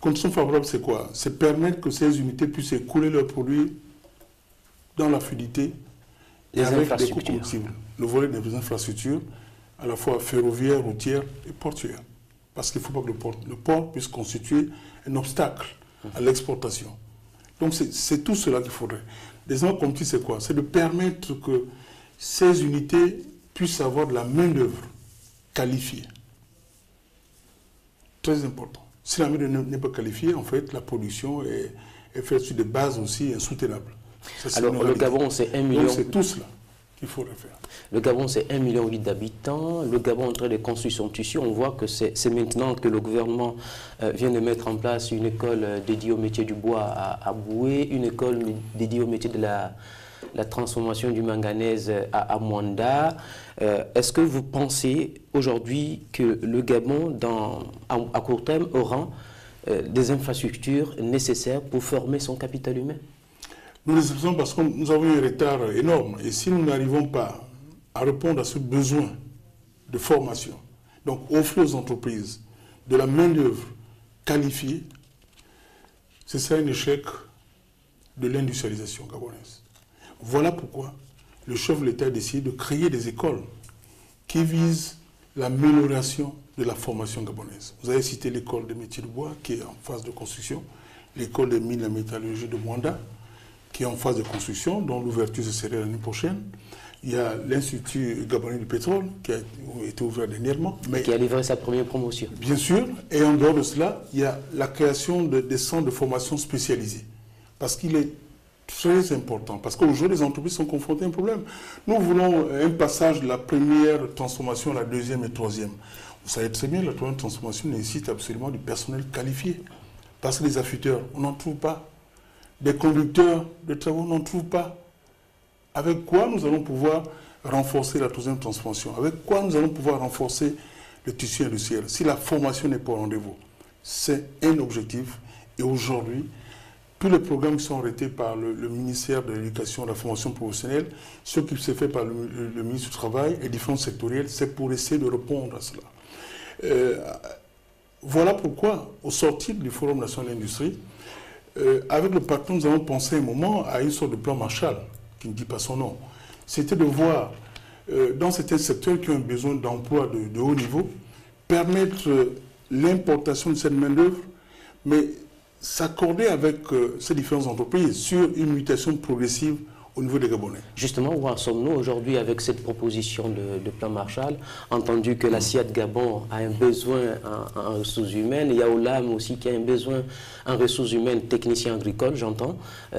Conditions favorables, c'est quoi? C'est permettre que ces unités puissent écouler leurs produits dans la fluidité et avec des coûts combustibles. Le volet des infrastructures, à la fois ferroviaire, routière et portuaire. Parce qu'il ne faut pas que le port puisse constituer un obstacle à l'exportation. Donc c'est tout cela qu'il faudrait. Des zones comme c'est quoi? C'est de permettre que ces unités puissent avoir de la main-d'œuvre qualifiée, très important. Si la main n'est pas qualifiée, en fait, la production est faite sur des bases aussi insoutenables. Alors, le Gabon, c'est 1 million... Donc, c'est tout cela qu'il faut refaire. Le Gabon, c'est 1,8 million d'habitants. Le Gabon est en train de construire son tissu. On voit que c'est maintenant que le gouvernement vient de mettre en place une école dédiée au métier du bois à Boué, une école dédiée au métier de la transformation du manganèse à Mwanda. Est-ce que vous pensez aujourd'hui que le Gabon, à court terme, aura des infrastructures nécessaires pour former son capital humain? Nous les faisons parce que nous avons un retard énorme. Et si nous n'arrivons pas à répondre à ce besoin de formation, donc offrir aux entreprises de la main-d'œuvre qualifiée, ce sera un échec de l'industrialisation gabonaise. Voilà pourquoi le chef de l'État a décidé de créer des écoles qui visent l'amélioration de la formation gabonaise. Vous avez cité l'école des métiers de bois qui est en phase de construction, l'école des mines et métallurgie de Mwanda qui est en phase de construction, dont l'ouverture se serait l'année prochaine. Il y a l'Institut gabonais du pétrole qui a été ouvert dernièrement. Mais qui a livré sa première promotion. Bien sûr. Et en dehors de cela, il y a la création des centres de formation spécialisés. Parce qu'il est très important. Parce qu'aujourd'hui, les entreprises sont confrontées à un problème. Nous voulons un passage de la première transformation à la deuxième et troisième. Vous savez très bien, la troisième transformation nécessite absolument du personnel qualifié. Parce que les affûteurs, on n'en trouve pas. Des conducteurs de travaux, on n'en trouve pas. Avec quoi nous allons pouvoir renforcer la troisième transformation? Avec quoi nous allons pouvoir renforcer le tissu industriel si la formation n'est pas au rendez-vous? C'est un objectif. Et aujourd'hui, tous les programmes qui sont arrêtés par le ministère de l'Éducation et de la formation professionnelle, ce qui se fait par le ministre du Travail et différents sectoriels, c'est pour essayer de répondre à cela. Voilà pourquoi, au sortir du Forum national de l'industrie, avec le patron, nous avons pensé un moment à une sorte de plan Marshall, qui ne dit pas son nom. C'était de voir, dans certains secteurs qui ont besoin d'emplois de haut niveau, permettre l'importation de cette main-d'œuvre, mais s'accorder avec ces différentes entreprises sur une mutation progressive au niveau des Gabonais. Justement, où en sommes-nous aujourd'hui avec cette proposition de plan Marshall? Entendu que la CIAT Gabon a un besoin en ressources humaines, il y a OLAM aussi qui a un besoin en ressources humaines, techniciens agricoles, j'entends.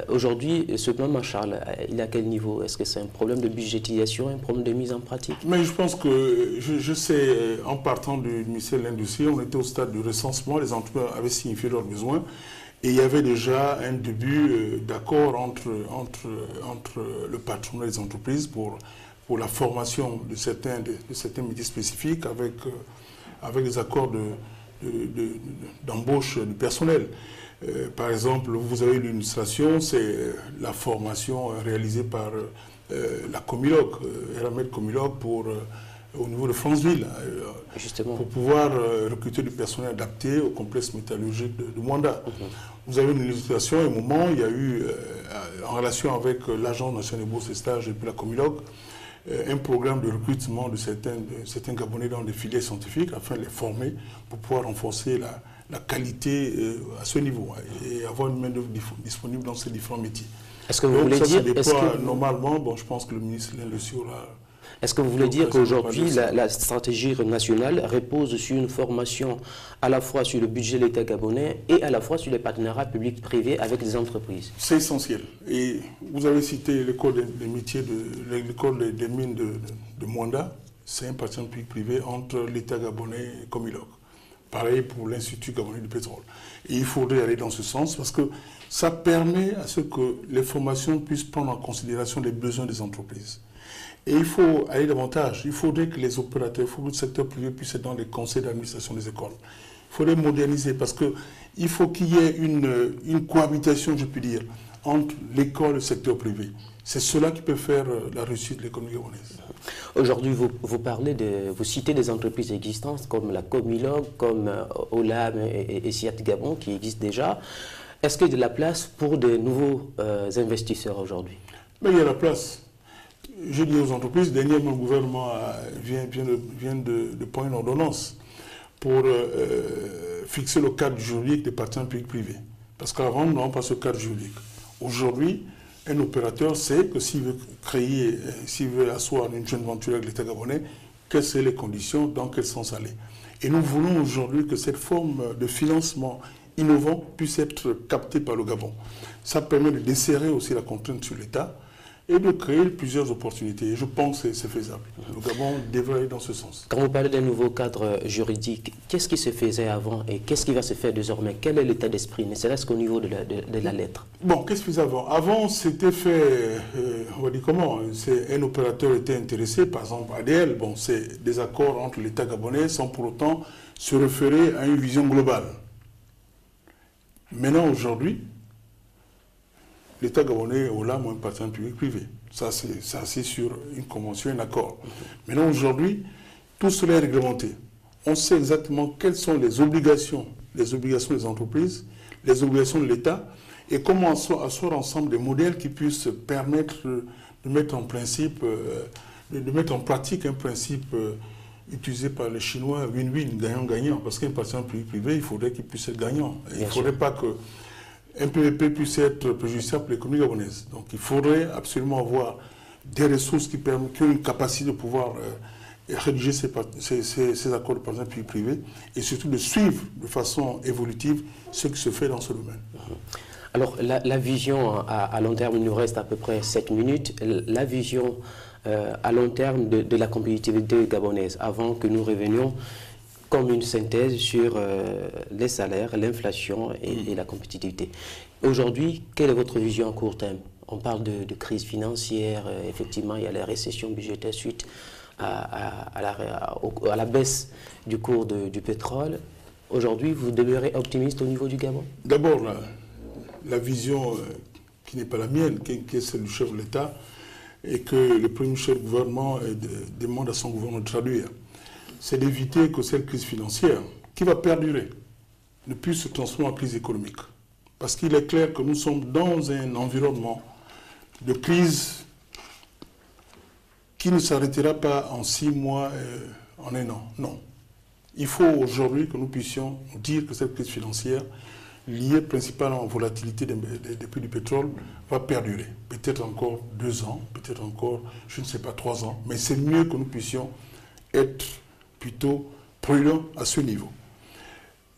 Aujourd'hui, ce plan Marshall, il est à quel niveau? Est-ce que c'est un problème de budgétisation, un problème de mise en pratique? Mais je pense que, je sais, en partant du ministère de l'Industrie, on était au stade du recensement, les entreprises avaient signifié leurs besoins. Et il y avait déjà un début d'accord entre le patronat des entreprises pour la formation de certains métiers spécifiques avec des accords d'embauche du personnel. Par exemple, vous avez l'illustration, c'est la formation réalisée par la Comilog, Eramet Comilog au niveau de Franceville, pour pouvoir recruter du personnel adapté au complexe métallurgique de Mwanda. Vous avez une illustration, un moment, il y a eu, en relation avec l'Agence nationale des bourses et stages et puis la Comilog, un programme de recrutement de certains Gabonais dans des filières scientifiques afin de les former pour pouvoir renforcer la qualité à ce niveau et avoir une main-d'œuvre disponible dans ces différents métiers. Est-ce que vous voulez dire... Normalement, bon, je pense que le ministre l'Industrie aura... Est-ce que vous voulez dire qu'aujourd'hui, la stratégie nationale repose sur une formation à la fois sur le budget de l'État gabonais et à la fois sur les partenariats publics-privés avec des entreprises? C'est essentiel. Et vous avez cité l'école des métiers, l'école des mines de Mwanda. C'est un partenariat public-privé entre l'État gabonais et Comilog. Pareil pour l'Institut gabonais du pétrole. Et il faudrait aller dans ce sens parce que ça permet à ce que les formations puissent prendre en considération les besoins des entreprises. Et il faut aller davantage. Il faudrait que les opérateurs, il faut que le secteur privé puisse être dans les conseils d'administration des écoles. Il faudrait moderniser parce qu'il faut qu'il y ait une cohabitation, je puis dire, entre l'école et le secteur privé. C'est cela qui peut faire la réussite de l'économie gabonaise. Aujourd'hui, vous citez des entreprises existantes comme la Comilog, comme OLAM et CIAT Gabon qui existent déjà. Est-ce qu'il y a de la place pour de nouveaux investisseurs aujourd'hui? Mais il y a la place. Je dis aux entreprises, dernièrement, le gouvernement vient de prendre une ordonnance pour fixer le cadre juridique des partenariats publics-privés. Parce qu'avant, nous n'avons pas ce cadre juridique. Aujourd'hui, un opérateur sait que s'il veut asseoir une joint venture avec l'État gabonais, quelles sont les conditions, dans quel sens aller. Et nous voulons aujourd'hui que cette forme de financement innovant puisse être captée par le Gabon. Ça permet de desserrer aussi la contrainte sur l'État et de créer plusieurs opportunités. Et je pense que c'est faisable. Le Gabon devrait aller dans ce sens. Quand vous parlez d'un nouveau cadre juridique, qu'est-ce qui se faisait avant et qu'est-ce qui va se faire désormais? Quel est l'état d'esprit, ne serait-ce qu'au niveau de la lettre? Bon, qu'est-ce qu'ils faisaient avant? Avant, c'était fait, on va dire comment? Un opérateur était intéressé, par exemple ADL, bon, c'est des accords entre l'État gabonais sans pour autant se référer à une vision globale. Maintenant, aujourd'hui, l'État gabonais est au là, un partenaire public-privé. Ça, c'est assis sur une convention, un accord. Maintenant, aujourd'hui, tout cela est réglementé. On sait exactement quelles sont les obligations des entreprises, les obligations de l'État, et comment asseoir ensemble des modèles qui puissent permettre de mettre en principe, de mettre en pratique un principe utilisé par les Chinois, win-win, gagnant-gagnant. Parce qu'un partenaire public-privé, il faudrait qu'il puisse être gagnant. Il ne faudrait pas que un PVP puisse être préjudiciable pour l'économie gabonaise. Donc il faudrait absolument avoir des ressources qui ont une capacité de pouvoir rédiger ces accords de partenariat public-privé et surtout de suivre de façon évolutive ce qui se fait dans ce domaine. Alors la vision à long terme, il nous reste à peu près 7 minutes, la vision à long terme de la compétitivité gabonaise, avant que nous revenions comme une synthèse sur les salaires, l'inflation et la compétitivité. Aujourd'hui, quelle est votre vision à court terme? On parle de crise financière, effectivement, il y a la récession budgétaire suite à la baisse du cours du pétrole. Aujourd'hui, vous demeurez optimiste au niveau du Gabon? D'abord, la vision qui n'est pas la mienne, qui est celle du chef de l'État, et que le premier chef du gouvernement demande à son gouvernement de traduire, c'est d'éviter que cette crise financière, qui va perdurer, ne puisse se transformer en crise économique. Parce qu'il est clair que nous sommes dans un environnement de crise qui ne s'arrêtera pas en 6 mois, en 1 an. Non. Il faut aujourd'hui que nous puissions dire que cette crise financière, liée principalement à la volatilité des prix du pétrole, va perdurer. Peut-être encore 2 ans, peut-être encore, je ne sais pas, 3 ans. Mais c'est mieux que nous puissions être plutôt prudent à ce niveau.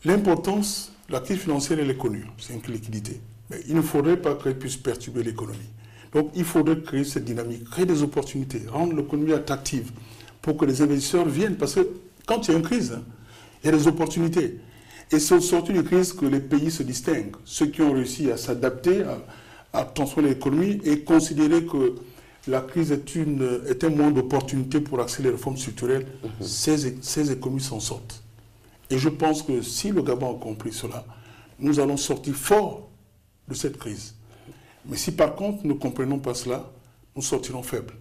L'importance, la crise financière, elle est connue, c'est une liquidité. Mais il ne faudrait pas qu'elle puisse perturber l'économie. Donc il faudrait créer cette dynamique, créer des opportunités, rendre l'économie attractive pour que les investisseurs viennent. Parce que quand il y a une crise, il y a des opportunités. Et c'est au sortir d'une crise que les pays se distinguent. Ceux qui ont réussi à s'adapter, à transformer l'économie et considérer que la crise est un moment d'opportunité pour accélérer les réformes structurelles, ces économies s'en sortent. Et je pense que si le Gabon a compris cela, nous allons sortir fort de cette crise. Mais si par contre nous ne comprenons pas cela, nous sortirons faibles.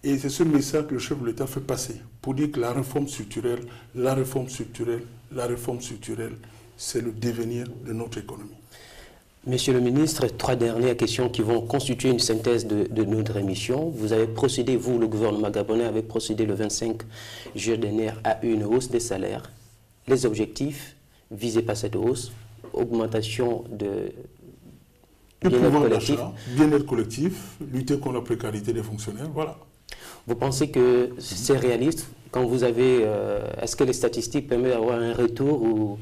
Et c'est ce message que le chef de l'État fait passer, pour dire que la réforme structurelle, c'est le devenir de notre économie. Monsieur le ministre, 3 dernières questions qui vont constituer une synthèse de notre émission. Vous avez procédé, vous, le gouvernement gabonais, avez procédé le 25 juillet dernier à une hausse des salaires. Les objectifs visés par cette hausse, augmentation de bien-être collectif, lutter contre la précarité des fonctionnaires, voilà. Vous pensez que c'est réaliste quand vous avez... est-ce que les statistiques permettent d'avoir un retour ou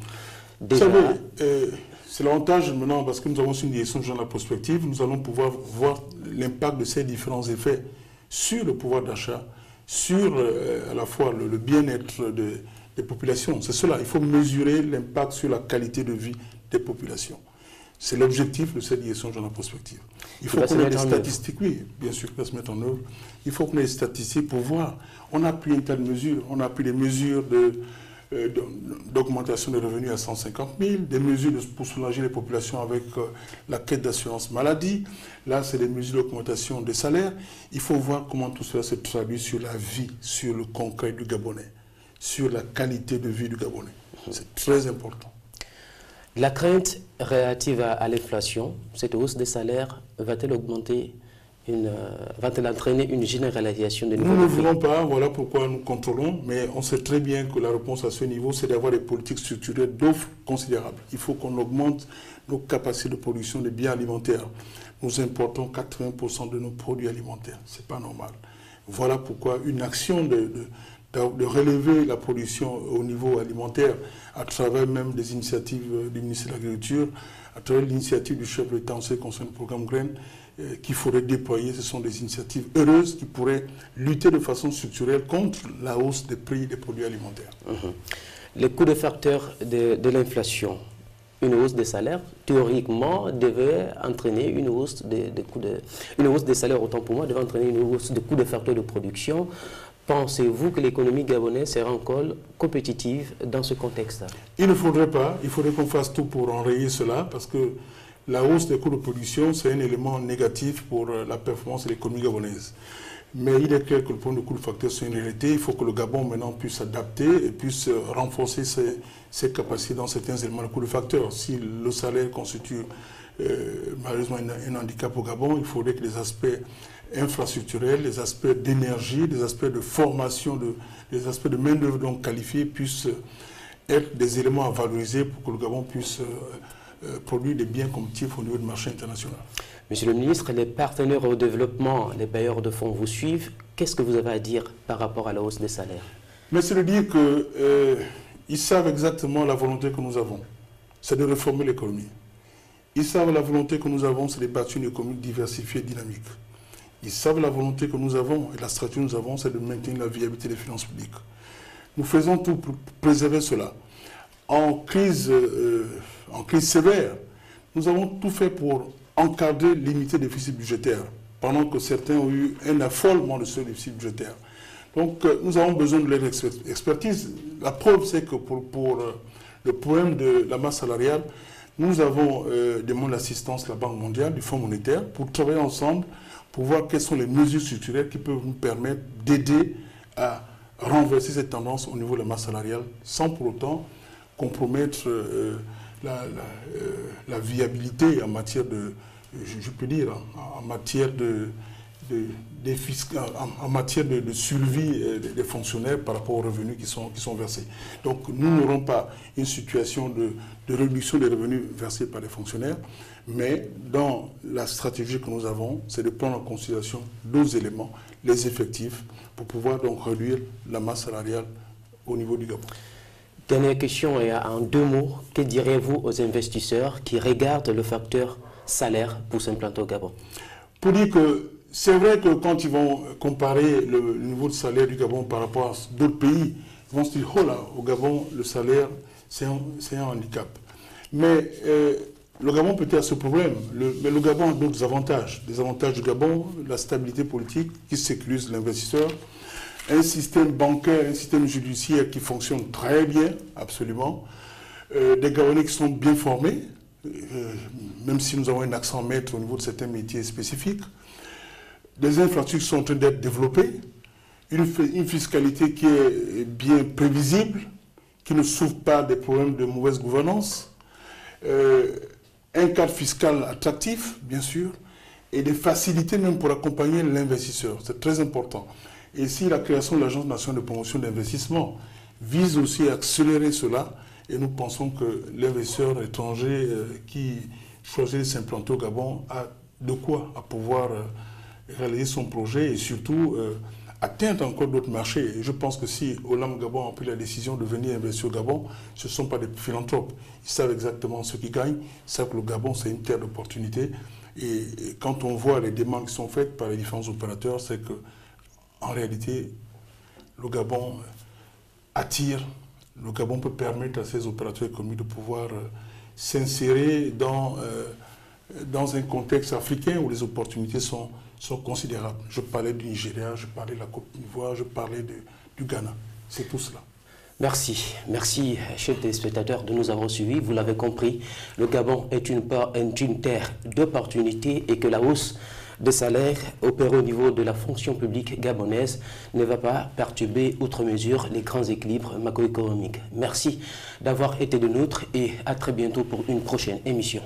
déjà... Vous savez, c'est l'avantage maintenant, parce que nous avons une direction de la prospective, nous allons pouvoir voir l'impact de ces différents effets sur le pouvoir d'achat, sur à la fois le bien-être des populations. C'est cela, il faut mesurer l'impact sur la qualité de vie des populations. C'est l'objectif de cette direction de la prospective. Il faut qu'on ait des statistiques, oui, bien sûr, qu'on se mette en œuvre. Il faut qu'on ait des statistiques pour voir. On a pris un tas de mesures. On a pris des mesures d'augmentation des revenus à 150 000, des mesures pour soulager les populations avec la caisse d'assurance maladie. Là, c'est des mesures d'augmentation des salaires. Il faut voir comment tout cela se traduit sur la vie, sur le concret du Gabonais, sur la qualité de vie du Gabonais. C'est très important. La crainte relative à l'inflation, cette hausse des salaires, va-t-elle entraîner une généralisation de Nous ne voulons pas, voilà pourquoi nous contrôlons, mais on sait très bien que la réponse à ce niveau, c'est d'avoir des politiques structurelles d'offres considérables. Il faut qu'on augmente nos capacités de production de biens alimentaires. Nous importons 80% de nos produits alimentaires. Ce n'est pas normal. Voilà pourquoi une action de de relever la production au niveau alimentaire à travers même des initiatives du ministère de l'Agriculture, à travers l'initiative du chef de l'État en ce qui concerne le programme Graines, qu'il faudrait déployer. Ce sont des initiatives heureuses qui pourraient lutter de façon structurelle contre la hausse des prix des produits alimentaires. Les coûts de facteur de l'inflation, une hausse des salaires, théoriquement, devait entraîner une hausse une hausse des salaires, autant pour moi, devait entraîner une hausse des coûts de facteurs de production. Pensez-vous que l'économie gabonaise sera encore compétitive dans ce contexte? Il ne faudrait pas. Il faudrait qu'on fasse tout pour enrayer cela, parce que la hausse des coûts de production, c'est un élément négatif pour la performance de l'économie gabonaise. Mais il est clair que le point de coût de facteur, c'est une réalité. Il faut que le Gabon maintenant puisse s'adapter et puisse renforcer ses capacités dans certains éléments de coût de facteur. Si le salaire constitue malheureusement un handicap au Gabon, il faudrait que les aspects infrastructurels, les aspects d'énergie, les aspects de formation, les aspects de main-d'œuvre donc qualifiée puissent être des éléments à valoriser pour que le Gabon puisse produire des biens compétitifs au niveau du marché international. Monsieur le ministre, les partenaires au développement, les bailleurs de fonds vous suivent. Qu'est-ce que vous avez à dire par rapport à la hausse des salaires? Mais c'est de dire qu'ils savent exactement la volonté que nous avons. C'est de réformer l'économie. Ils savent la volonté que nous avons, c'est de bâtir une économie diversifiée et dynamique. Ils savent la volonté que nous avons et la stratégie que nous avons, c'est de maintenir la viabilité des finances publiques. Nous faisons tout pour préserver cela. En crise sévère, nous avons tout fait pour encadrer, limiter le déficit budgétaire, pendant que certains ont eu un affolement de ce déficit budgétaire. Donc nous avons besoin de leur expertise. La preuve, c'est que pour le problème de la masse salariale, nous avons demandé l'assistance de la Banque mondiale, du Fonds monétaire, pour travailler ensemble, pour voir quelles sont les mesures structurelles qui peuvent nous permettre d'aider à renverser cette tendance au niveau de la masse salariale, sans pour autant compromettre la viabilité en matière de, je peux dire, en matière en matière de survie des fonctionnaires par rapport aux revenus qui sont versés. Donc nous n'aurons pas une situation de réduction des revenus versés par les fonctionnaires, mais dans la stratégie que nous avons, c'est de prendre en considération d'autres éléments, les effectifs, pour pouvoir donc réduire la masse salariale au niveau du Gabon. Dernière question, et en 2 mots, que direz-vous aux investisseurs qui regardent le facteur salaire pour s'implanter au Gabon? Pour dire que c'est vrai que quand ils vont comparer le niveau de salaire du Gabon par rapport à d'autres pays, ils vont se dire, oh là, au Gabon, le salaire, c'est un handicap. Mais le Gabon peut être ce problème, mais le Gabon a d'autres avantages. Les avantages du Gabon, la stabilité politique qui sécurise l'investisseur, un système bancaire, un système judiciaire qui fonctionne très bien, absolument, des Gabonais qui sont bien formés, même si nous avons un accent maître au niveau de certains métiers spécifiques, des infrastructures qui sont en train d'être développées, une fiscalité qui est bien prévisible, qui ne souffre pas des problèmes de mauvaise gouvernance, un cadre fiscal attractif, bien sûr, et des facilités même pour accompagner l'investisseur. C'est très important. Et si la création de l'Agence nationale de promotion d'investissement vise aussi à accélérer cela, et nous pensons que l'investisseur étranger qui choisit de s'implanter au Gabon a de quoi à pouvoir réaliser son projet et surtout atteindre encore d'autres marchés. Et je pense que si Olam Gabon a pris la décision de venir investir au Gabon, ce ne sont pas des philanthropes. Ils savent exactement ce qu'ils gagnent, ils savent que le Gabon, c'est une terre d'opportunité. Et quand on voit les demandes qui sont faites par les différents opérateurs, c'est que en réalité, le Gabon attire, le Gabon peut permettre à ces opérateurs économiques de pouvoir s'insérer dans un contexte africain où les opportunités sont considérables. Je parlais du Nigeria, je parlais de la Côte d'Ivoire, je parlais du Ghana. C'est tout cela. Merci. Merci, chers téléspectateurs, de nous avoir suivis. Vous l'avez compris, le Gabon est une terre d'opportunités et que la hausse de salaire opéré au niveau de la fonction publique gabonaise ne va pas perturber outre mesure les grands équilibres macroéconomiques. Merci d'avoir été de nôtres et à très bientôt pour une prochaine émission.